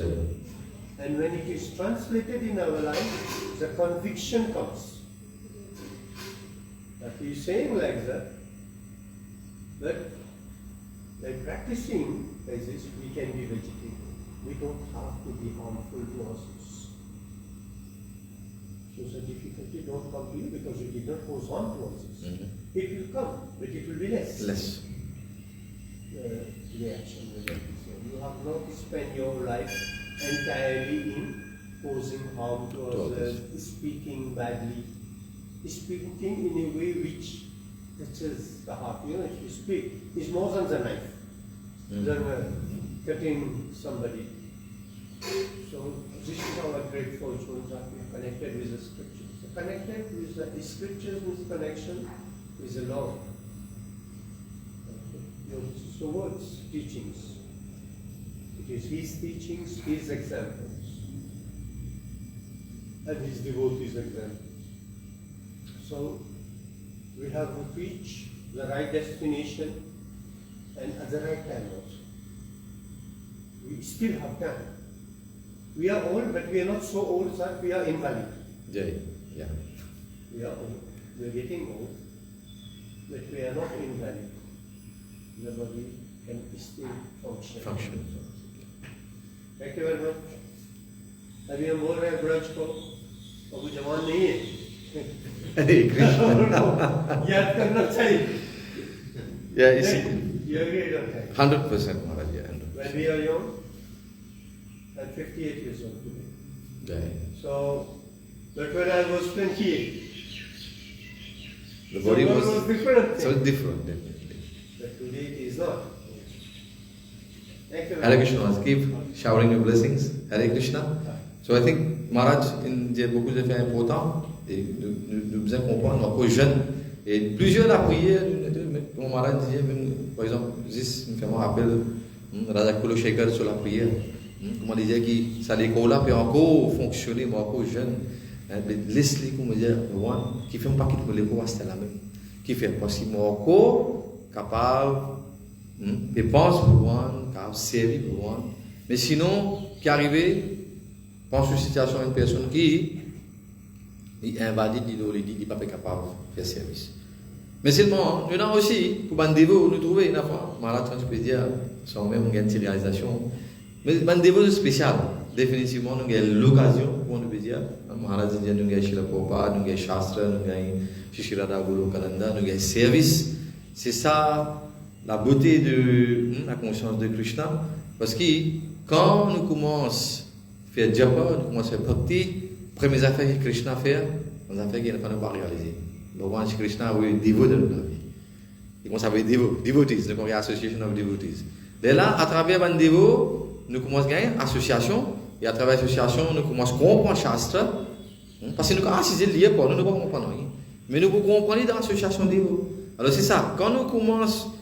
And when it is translated in our lives, the conviction comes. That he is saying like that, but by practicing like this, we can be vegetarian. We don't have to be harmful to ourselves. So the difficulty don't come to you because you did not pose on to ourselves. It will come, but it will be less. Less. Reaction will be so. You have not spent your life entirely in posing harm to others, speaking badly, speaking in a way which touches the heart. You know, if you speak, it's more than the knife, than cutting somebody. So this is our great fortune that we are connected with the scriptures. So connected with the scriptures means connection with the Lord. So words, teachings. It is his teachings, his examples, and his devotees' examples. So we have to reach the right destination and at the right time also. We still have time. We are old, but we are not so old that we are invalid. Yeah. We are old. We are getting old, but we are not invalid. The body can still function. Thank you very much. अभी हम बोल रहे हैं ब्रज को, और वो जवान नहीं है. हरे कृष्ण. याद करना चाहिए. Yeah, you see. You agree, don't you? 100%, Maharaj. Yeah, 100%. When we are young, I'm 58 years old today. Yeah. So, but when I was 28, the body was different. So different, definitely. But today it is not. Thank you. Hare Krishna, Maharaj. Keep showering your blessings. Hare Krishna. So I think Maharaj, il y a beaucoup de fait important et de bien comprendre encore jeune et plusieurs la prière, comme Maharaj disait, même par exemple, Zis me fait me rappeler Radha Kuloshekhar sur la prière. Comment disait que ça l'école là peut encore fonctionner, mais encore jeune. Laisse-les comme dire, qui fait un paquet de l'école, c'était la même. Qui fait parce qu'il est encore capable et pense Bhagwan, qui a servi Bhagwan. Mais sinon, qui arrive, pense une situation une personne qui est invalide, il n'est pas capable de faire service. Mais seulement, nous avons aussi, pour Bandévo, nous trouver une fois, malade, je peux dire, sans même une réalisation. Mais Bandévo, c'est spécial. Définitivement, nous avons l'occasion, pour nous dire, Maharaj dit, nous avons Shila Prabhupada, nous avons Shastra, nous avons Shishirada Guru Kalanda, nous avons service. C'est ça, la beauté de la conscience de Krishna. Parce que quand nous commençons à faire japa, nous commençons à faire bhakti, premières affaires que Krishna fait, les affaires qu'il ne faut pas réaliser. Bhagavan Krishna est dévot de notre vie. Il commence à avoir devotees, nous avons une association of devotees. Dès là, à travers les dévots, nous commençons à gagner une association, et à travers l'association, nous commençons à comprendre Shastra. Parce que nous avons assisté lié pour nous, nous ne pouvons pas comprendre. Mais nous pouvons comprendre dans l'association dévots. Alors c'est ça, quand nous commençons à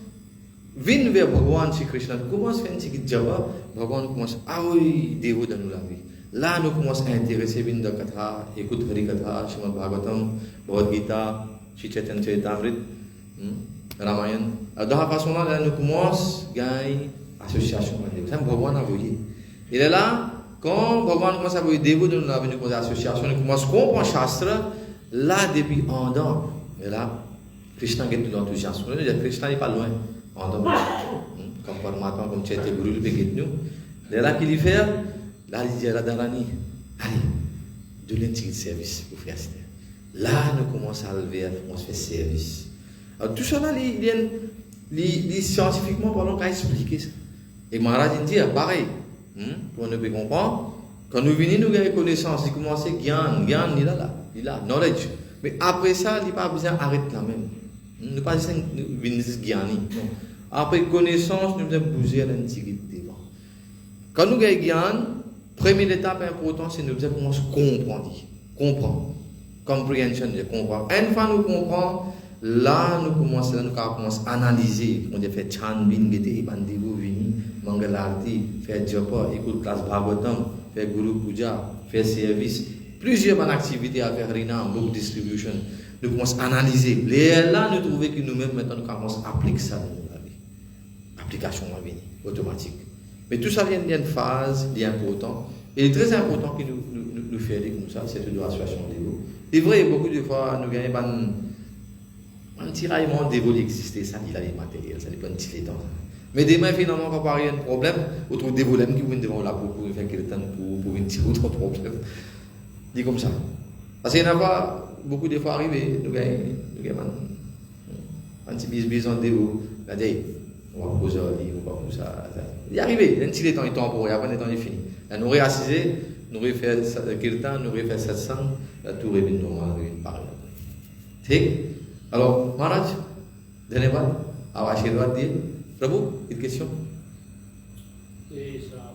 venir vers Bhagavan Krishna, nous commençons à faire un petit japa, Bhagavan commence à oui, dévot dans la vie. Là, nous commençons à intéresser Vinda Katha, écoute Hari Katha, Srimad Bhagavatam, Bhagavad Gita, Shri Chaitanya Charitamrita, Ramayana. Alors, de la façon-là, là, nous commençons à gagner association. C'est Bhagavan a voulu. Et là, quand Bhagavan commence à voir dévot dans la vie, nous commençons à association, nous commençons à comprendre Shastra, là, depuis un an, et là, Krishna est tout l'enthousiasme. Krishna n'est pas loin, en an. Comme Paramatma, comme Chaitanya Guru, il est nous. Et là, qu'il y fait, là, il dit à Radharani, allez, de l'intégrer service pour faire ça. Là, nous commençons à lever, on se fait service. Alors, tout ça, là, il scientifiquement parlant, qu'à expliquer ça. Et Maharaj dit, pareil, pour nous comprendre, quand nous venons, nous avons connaissance, il commence à gyan, il est là, knowledge. Mais après ça, il n'y a pas besoin d'arrêter là même. Nous ne pas besoin de venir gyani. Après connaissance, nous devons bouger à l'intégrité. Quand nous avons gyan, première étape importante, c'est que nous devons commencer à comprendre. Comprehension, comprendre. Une fois nous comprenons, là nous commençons à analyser. On a fait Chanbin, Gete, Bandigo, Vini, Mangalarti, faire Japa, écoute classe Bhagavatam, faire Guru Puja, faire service. Plusieurs bonnes activités à faire, Rinam, book distribution. Nous commençons à analyser. Et là, nous trouvons que nous-mêmes, maintenant, nous commençons à appliquer ça dans notre vie. Application à venir, automatique. Mais tout ça vient d'une phase, d'important. Et il est très important que nous fassions comme ça, c'est une association de dévots. C'est vrai, beaucoup de fois, nous gagnons un tiraillement de dévots qui existait, ça, il a les matériels, ça dépend de petit temps. Mais demain, finalement, quand il y a un problème, on trouve des volets qui viennent devant la pour faire quelque temps pour une tirer autre problème. Dit comme ça. Parce qu'il y en a pas beaucoup de fois arrivé, nous gagnons un petit business en dévot, on va poser un livre, on va poser ça. Il est arrivé, il y a un petit temps, il est temporaire, après le temps est fini. Nous avons assisé, nous avons fait kirtan, nous avons fait 700, la tour est bien normale, une parole. Alors, Maharaj, धन्यवाद आप आशीर्वाद दिए प्रभु एक question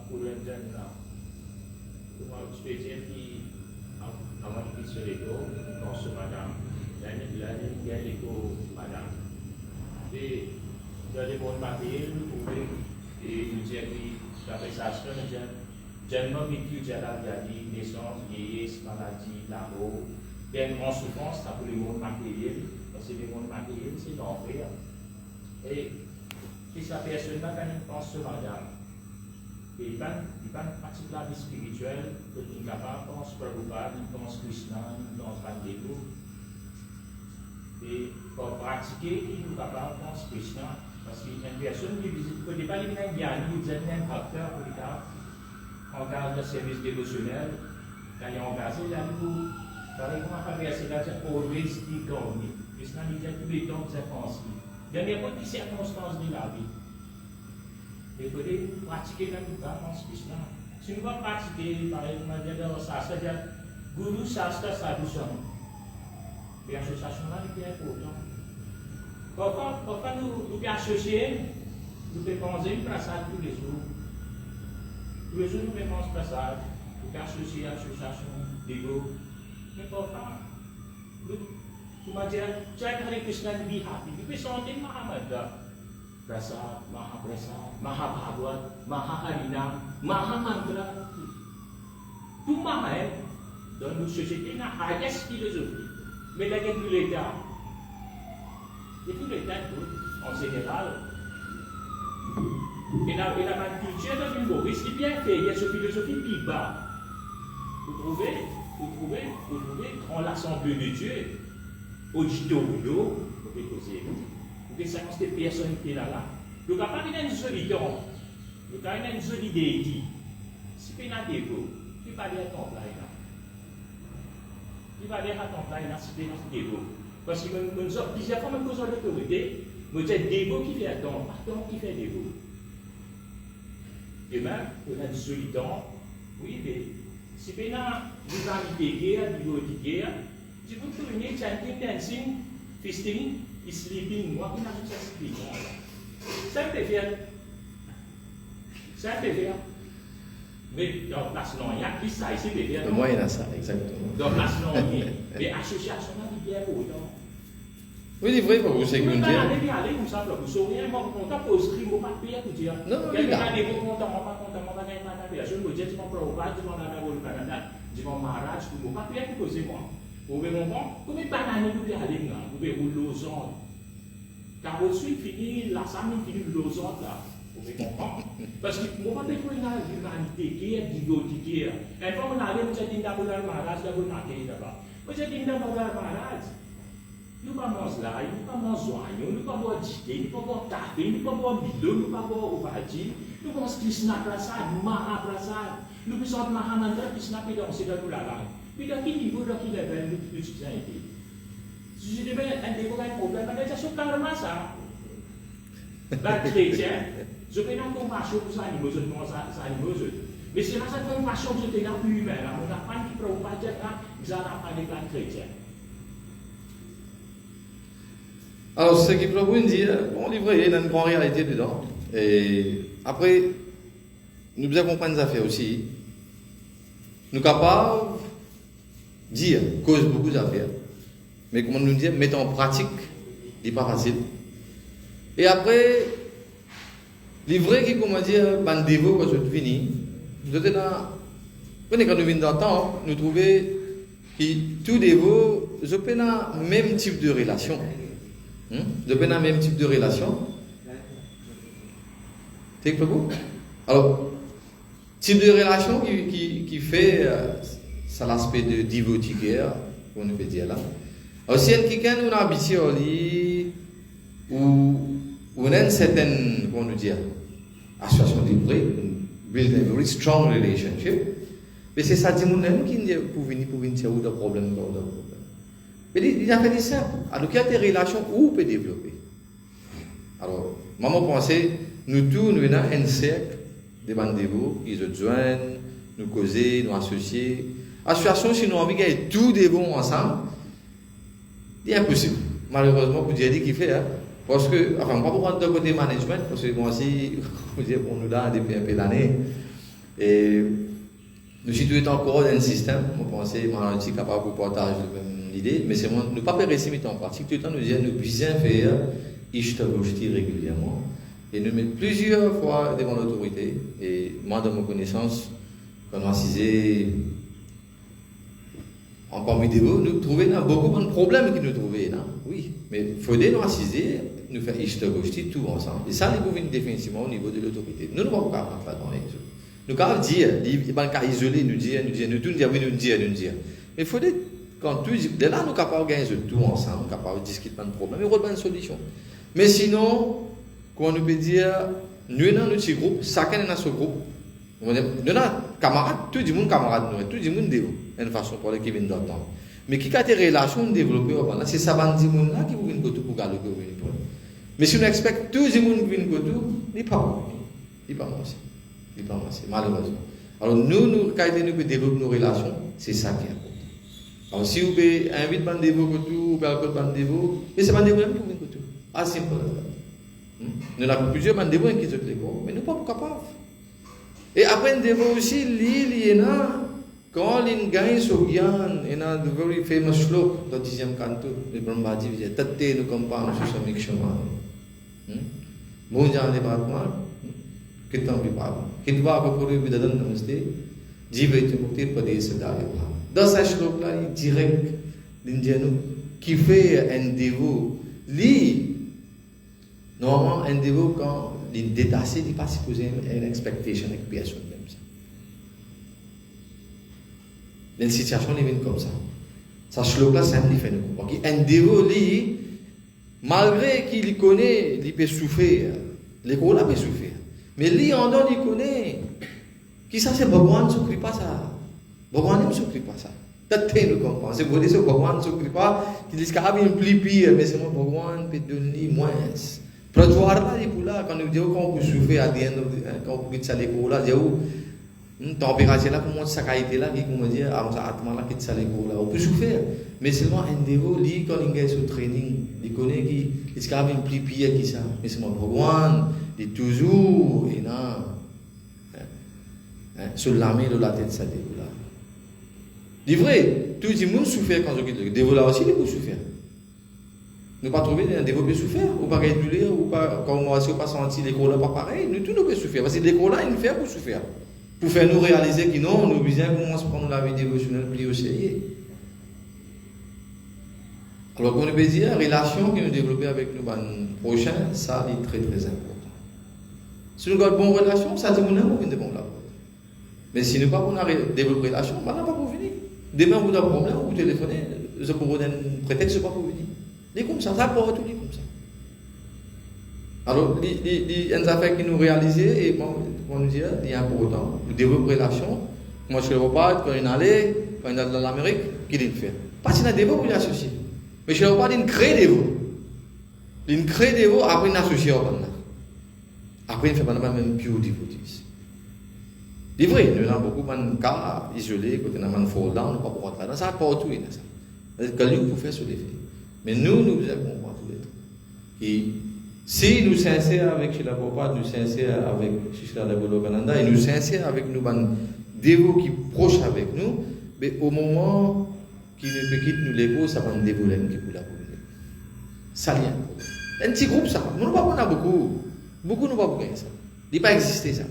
pour l'interne pour expliquer qui avant qu'il se l'égo dans ce madame l'année qui a l'égo madame et dans les bonnes matériels et nous dire que la prestation nous dire Janma Mrityu Jara Vyadi, naissance, vieillesse, maladie, la mort, bien grande souffrance, ça pour le monde matériel, parce que le monde matériel, c'est l'enfer. Et sa personne-là, quand il pense sur madame, et il pratique la vie spirituelle, il est capable, il pense Prabhupada, il pense Krishna, il pense Bandévo. Et pour pratiquer, il est capable, il pense Krishna, parce qu'une personne qui visite, au départ, il vient Gyani, il dit un facteur pour les cas. Engage le service dévotionnel, quand il est engagé, il a beaucoup, par exemple, à verser là, c'est always be God. Krishna dit tous les temps, c'est pensé. Il y a n'importe quelle circonstance de la vie. Il faut pratiquer dans le temps, pense Krishna. Si nous va pratiquer, par exemple, dans ça, c'est-à-dire, Guru Shastra Sadhusam. Et l'association-là, c'est important. Pourquoi nous pouvons associer, nous pouvons penser une prassade tous les jours. Tous les jours, nous faisons ce passage, pour associer à l'association d'ego. Mais pourtant, tu m'as dit, Jai Hare Krishna be happy. Tu peux chanter Mahamantra. Prasad, Mahaprasad, Mahabhagavad, Mahaharina, Mahamantra. Tout Maha est dans nos sociétés, dans la highest philosophie. Mais là, il y a tout l'État. Et tout l'État, en général, Et la culture dans une Boris, qui bien fait, il y a cette philosophie qui bat. Vous trouvez, dans l'Assemblée de Dieu, auditorio, vous pouvez causer. Vous pouvez savoir ces personnes qui sont là. Donc, à part une seule temps, donc, à une seule idée, si vous avez défaut, qui va aller à ton plat là? Qui va aller à ton plat là, si vous avez défaut? Parce que plusieurs fois, je pose l'autorité, je dis défaut qui fait attendre, pardon qui fait défaut. Et même, on a une seule temps, oui, mais si vous avez des guerres, des guerres, si vous trouvez chanting, dancing, feasting, sleeping, moi, qui n'a pas sleeping. Ça me fait faire. Ça me fait faire. Mais dans place non, il y a qui ça ici, mais bien. Moi, il y a ça, exactement. Dans place non, mais association, on a dit bien autant. Oui, il est vrai, pour vous, c'est que vous dire. Allez, vous savez, vous saurez, moi, vous comptez pour ce crime, vous pas payer pour dire. Non, il y a des vous comptez, moi, pas comptez, moi, pas gagner ma paye. Je me dis, je m'en provocate, je m'en ai au Canada, je m'en mariage, vous pas payer pour causer moi. Vous pouvez comprendre? Vous pouvez bananer, vous pouvez aller, vous pouvez rouler aux ondes. Car au suite, fini, la salle finit aux ondes là. Vous pouvez comprendre? Parce que moi, je peux dire l'humanité qui est divotique. Et quand on arrive, vous avez dit d'abord le mariage, d'abord le mariage là-bas. Vous avez dit d'abord le mariage. Nous ne pouvons pas manger là, nous ne pouvons pas manger oignon, nous ne pouvons pas boire dité, nous ne pouvons pas boire café, nous ne pouvons pas boire bidon, nous ne pouvons pas boire ovadi, nous pouvons pas krishna prasad, maha prasad, nous pouvons maha mantra krishna puis danser dans la langue. Puis dans quel niveau, dans quel level nous utilisons été? Si je devais un débat, un problème, c'est sur karma ça. La chrétien, je peux pas compassion pour ça, animaux, je pense ça, animaux. Mais c'est là cette compassion que je t'ai dans plus humain, on n'a pas qui ne pas dire, vous allez apprendre les plans chrétiens. Alors, ce qui peut vous dire, bon, il y a une grande réalité dedans. Et après, nous devons comprendre des affaires aussi. Nous sommes capables de dire, cause beaucoup d'affaires. Mais comment nous dire, mettre en pratique, ce n'est pas facile. Et après, les vrais qui, comment dire, ban dévot quand je finis, nous sommes là, quand nous venons dans le temps, nous trouvons que tout dévot, je peux dans le même type de relation. De peine à même type de relation. C'est que vous? Alors, type de relation qui fait ça l'aspect de divotiquaire, qu'on peut dire là. Alors, si quelqu'un nous a habitué ou on a une certaine, comment nous dire, association de vrai, build a very strong relationship, mais c'est ça, dis-moi, qui dit pour venir tirer ou de problème. Mais il a fait des simple. Alors, il y a des relations où on peut développer. Alors, maman pensait, nous tous, nous avons un cercle de bandez-vous, ils se joignent, nous causer, nous associer. Association, si nous avons envie de gagner tous des bons ensemble, c'est impossible. Malheureusement, pour dire qui fait, hein, parce que, enfin, pas pour prendre de côté management, parce que moi aussi, vous dire, on nous l'a depuis un peu d'années. Et nous sommes encore dans un système, on pensait, moi, je suis capable de partager l'idée, mais c'est moi, nous ne pas réussir en pratique, tout le temps nous dire, nous bien faire, ishtagoshti régulièrement, et nous mettre plusieurs fois devant l'autorité, et moi, dans mon connaissance, quand on a assisé en parmi des mots, nous trouvons beaucoup de problèmes qui nous trouvaient là. Oui, mais il faut nous assiser, nous faire ishtagoshti tout ensemble. Et ça, nous pouvons définitivement au niveau de l'autorité. Nous ne pouvons pas rentrer là-dedans. Nous pouvons dire, il ne pas isoler, nous dire, nous tout dire, oui, nous dire. Mais il faut quand tout, de là, nous sommes capables de gagner tout ensemble, nous sommes capables de discuter de problèmes et de trouver une solution. Mais sinon, comment nous peut dire, nous avons notre groupe, chacun dans ce groupe, nous avons camarades, tout le monde camarade, tout le monde développe, une façon pour les qui viennent d'entendre. Mais qui a des relations développées, c'est ça, là qui vous viennent pour garder le problème. Mais si on expecte tout le monde qui vient pour tout, il n'est pas bon. Il n'est pas bon, malheureusement. Alors nous développer nos relations, c'est ça qui est important. Alors si vous pouvez inviter bandez-vous pour tout, ou pas le bandez-vous, mais c'est bandez-vous même qui vient pour tout. Ah, simple. Nous avons plusieurs bandez-vous qui sont les gros, mais nous ne sommes pas capables. Et après, nous devons aussi lire, quand il gagne ce gain, il y a un very famous slok dans le 10e canto, le Brahmaji dit, Tate nous compare sur ce mikshama. Mojan de Batman, Kitam Vipava. Kitva Bapuri Vidadan Namaste, Jivete Mukti Padesa Dayava. Dans ce slok-là, il est direct, l'Indiano, qui fait un dévot, lit, normalement, un dévot, quand il détaché, il n'est pas supposé une expectation avec personne même. Une situation est comme ça. Ça shlok-là, c'est un fait nous comprendre. Un dévot, malgré qu'il connaît, il peut souffrir. L'école peut souffrir. Mais lui, en dehors, il connaît. Qui ça, c'est Bhagwan ne souffre pas ça. Bhagwan ne souffre pas ça. Peut-être nous comprendre. C'est pour dire que Bhagwan ne souffre pas, qu'il dit qu'il y a une plus pire, mais c'est moi, Bhagwan peut donner moins. Prajoar là, il est là, quand nous disons qu'on peut souffrir à l'école, quand on peut quitter l'école là, température là, pour moi, ça a été là, qui me dit, ah, ça atma là, quitte ça l'école là, on peut souffrir. Mais seulement un dévot, lui, quand il est sur training, il connaît qu'il y a une plus pire qui ça. Mais c'est moi, Bhagwan, il est toujours, et non. Sur l'armée de la tête, ça dévot là. C'est vrai, tout le monde souffre quand je quitte le dévot là aussi, il peut souffrir. Nous pas trouver un dévot peut souffrir, ou pas réguler, ou pas, quand on ne pas sentir l'école là, pas pareil, nous tous nous pouvons souffrir. Parce que l'école là, il nous fait pour souffrir. Pour faire nous réaliser que non, nous besoin commencer à prendre la vie dévotionnelle plus au sérieux. Alors, qu'on peut dire, la relation que nous développons avec nos prochains, ça est très très important. Si nous avons une bonne relation, ça dit que nous avons une bonne relation. Mais si nous n'avons pas développé une relation, nous n'avons pas pour venir. Demain, vous avez un problème, vous téléphonez, vous avez un prétexte pas pour venir. C'est comme ça, ça peut être tout comme ça. Alors, il y a des affaires qui nous réalisent, et on nous dit, il y a important. Nous développons une relation. Moi, je ne le vois pas, quand il allait, quand il est dans l'Amérique, qu'il est fait. Parce qu'il a développé une associé. Mais je ne le vois pas, il crée des veaux. Il crée des veaux, après il associe au bande. Après, il fait pas même pure dévotis. C'est vrai, nous avons beaucoup de cas isolés, quand on a un fall down, on ne peut pas rentrer dans ça, pas tout. C'est que lui, pour faire ce défi. Mais nous devons comprendre tout les temps. Et si nous sommes sincères avec Srila Prabhupada, nous sommes sincères avec Srila Devologananda, et nous sommes sincères avec nous, dévots qui proches avec nous, mais au moment qui nous peut quitter nous l'écho, ça va nous dévoiler qui pour la venir. Ça vient. Un petit groupe, ça. Nous ne pouvons pas beaucoup. Beaucoup ne peuvent pas gagner ça. Il ne peut pas exister ça.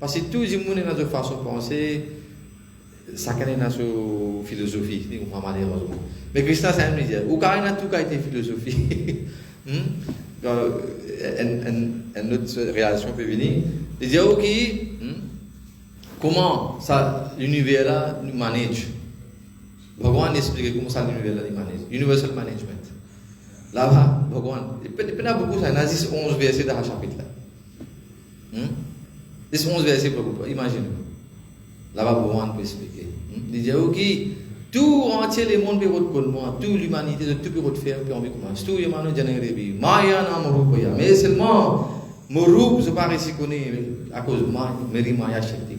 Parce que tout le monde est dans une façon de penser, ça connaît dans une philosophie, malheureusement. Mais Krishna, c'est un peu dire, ou quand il a tout qui a été philosophie, une autre réaction peut venir, il dit, ok, comment ça, l'univers là nous manage? Bhagwan explique comment ça l'univers là nous manage. Universal management. Là-bas, Bhagwan, il n'y a pas beaucoup, ça, il y a 10, 11 versets dans le chapitre là. 10, 11 versets pour vous, imaginez-vous. Là-bas, Bhagwan peut expliquer. Il dit, ok, tout entier le monde peut reconnaître, toute l'humanité, tout peut faire, puis on peut commencer. Tout le monde est Maya nam rupaya. Mais seulement, mon rup, je ne sais pas si je connais à cause de Maya Shakti.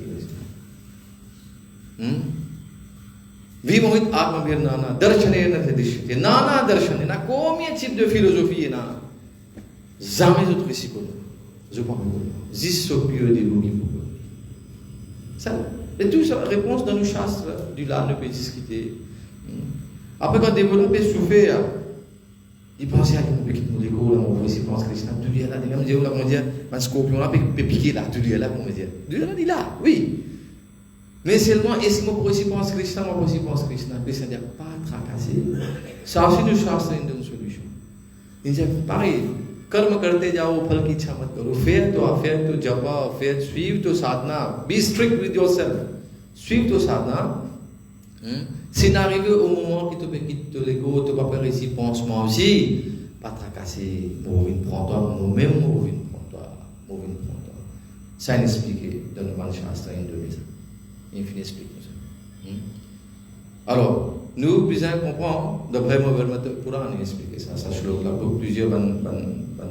Vimohit Atmavir Nana, Darshane Natadishite, Nana Darshane, na combien de types de philosophie il y a? Jamais d'autres ici qu'on a. Je crois que c'est ce pur des lois qui vous. Ça. Et tout ça, réponse dans nos chastres, du là, on peut discuter. Après, quand développe souffrir, il pensait à nous quitter nous l'école, on va aussi penser que Krishna, tout là, on dit, on dit, un scorpion là, peut piquer là, tout là, on va dire. Tout là, il est là, oui. Mais seulement, et si moi aussi pense Krishna, moi aussi pense Krishna, Krishna dit, pas tracasser. Ça aussi, nous chastres une solution. Il dit, pareil. कर्म करते जाओ फल की इच्छा मत करो fair तो जपा फेयर स्वीव तो साधना बी स्ट्रिक्ट विद योरसेल्फ स्वीव तो साधना s'il arrive au moment que tu quittes l'ego tu vas pas réussir pensement aussi pas tracasser pour une prendre toi moi-même pour une prendre toi ça est expliqué dans le Van Shastra indonésien il finit expliquer ça alors nous besoin comprendre d'après moi pour nous expliquer ça shlok là pour plusieurs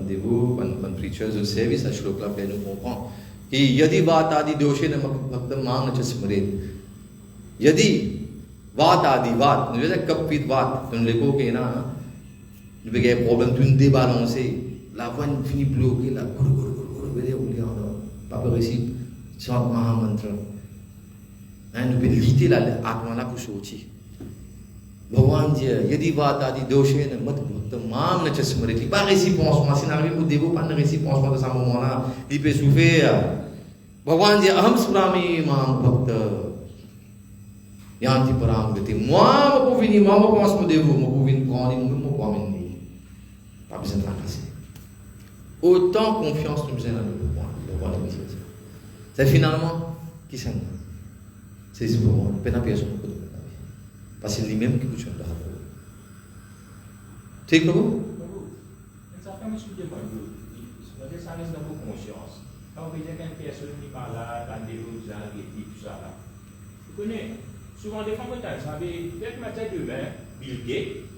dévots, preachers of service, à shlok là nous comprend. कि यदि बात आदि दोषे न भक्तम मांग च स्मरेत यदि बात आदि बात nous disons कपित बात तुम देखो कि ना nous avons un problème d'une débalancée la voix finit bloquée là pas réussir chant mahamantra nous pouvons éviter la atma là pour sortir भगवान जी यदि बात आदि दोषे न मत भक्त माम न चस्मरेति pas réciproque mais si n'arrive pas dévo pas réciproque dans ce moment là il peut souffrir भगवान जी अहम स्मरामि माम भक्त yanti param gati moi ma pou vini moi ma pense mo devo mo pou vini prendre mo mo pas mener pas besoin de tracasser autant confiance nous faisons dans le roi de Messie. C'est finalement qui c'est nous. C'est pour moi, nous ne personne pour nous. Parce que c'est lui-même qui vous chante. Tu sais comment? Ça fait un peu de mal. Ça reste dans vos consciences. Quand vous voyez qu'une personne qui est malade, dans des routes, tout ça là. Vous connaissez, souvent des fois, vous savez, peut-être matin demain, Bill Gates.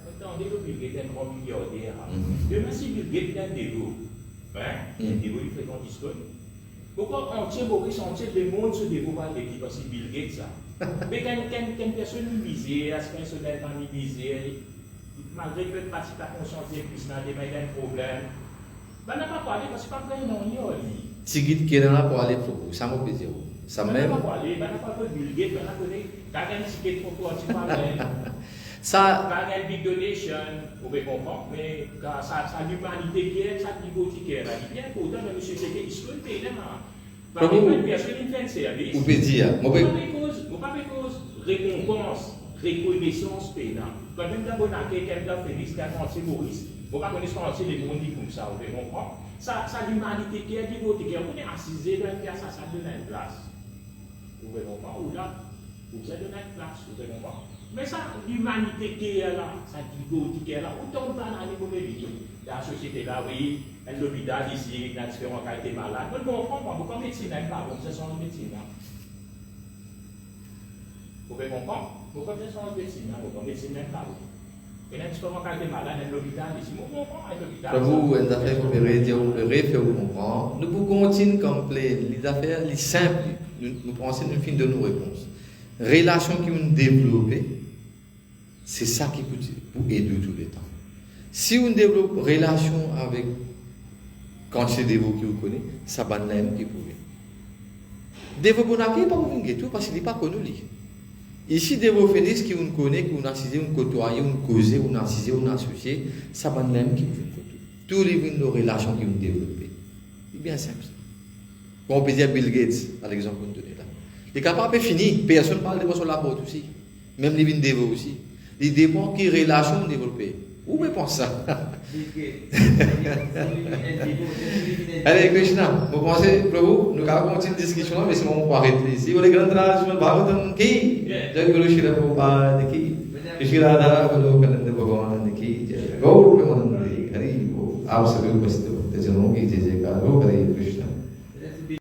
Attendez, Bill Gates est un grand milliardaire. Demain, si Bill Gates vient de vous, il fait ton discours. Pourquoi on tient Boris, on tient le monde se développe par l'équipe parce que Bill Gates ça. Mais quand une personne visée, à ce qu'un seul temps visé, malgré que le parti pas conscientisé, puis il y a un problème. Ben, on n'a pas parlé parce que pas vrai non, il y a lui. Si guide qui est là pour aller pour vous, ça m'a plaisir. Ça même. On n'a pas parlé, on n'a pas parlé de Bill Gates, on a connu, quand il y a un ticket pour toi, tu parles. Ça. Quand il y a une big donation, vous pouvez comprendre, mais quand ça l'humanité qui est, ça niveau qui est, il vient pourtant de M. Ségué, il se peut payer là. Par exemple, une personne qui fait un service. Vous pouvez dire. Vous pas fait cause récompense, reconnaissance pénale. Quand même d'abord, quelqu'un Félix, qui a menti Maurice, vous pas connaître ce les gens qui comme ça, vous pouvez comprendre. Ça l'humanité qui est qui vote, qui est assisé dans une ça donne une place. Vous pouvez comprendre, ou là, vous avez donné une place, vous pouvez comprendre. Mais ça, l'humanité qui est là, ça dit qui est là, autant de temps pour les vies. La société là, oui, l'hôpital ici, dans différents cas, était malade. Mais bon, pourquoi médecine n'est pas bon, ce sont les médecins. Vous pouvez comprendre? Pourquoi ce sont les médecins, pourquoi médecine n'est pas bon. Et dans différents cas, était malade, dans l'hôpital ici, vous comprenez l'hôpital. Vous, les affaires que vous verrez, vous verrez, vous comprendre. Nous pouvons continuer comme les affaires, les simples, nous pensons une fin de nos réponses. Relation qui nous développent, c'est ça qui coûte pour aider tout le temps. Si on développe une relation avec quantité de vous qui vous connaissez, ça va même qui pouvez. Développer un accueil, pas vous venir tout parce qu'il n'est pas connu. Ici, développer des qui vous connaissez, que vous assisez, vous côtoyez, vous causez, vous assisez, vous associez, ça va même qui vous connaissez. Tous les relations qui vous développez. C'est bien simple. On peut dire Bill Gates, par exemple, vous donnez là. Les capables est fini, personne ne parle de moi sur la porte aussi. Même les vignes développés aussi. Les dépend qui relation développées. Où me pense ça? Allez, Krishna, vous pensez, Prabhu, nous allons continuer la discussion, mais c'est mon pour arrêter ici. Vous les grands traditions, Bhagavatam qui? Jai Guru Shri Prabhupada qui? Shri Radha Guru Kananda Bhagavan qui? Gaur Premanandi, Hari Bo. आप सभी उपस्थित भक्तजनों की जय जयकार हो, हरे कृष्ण।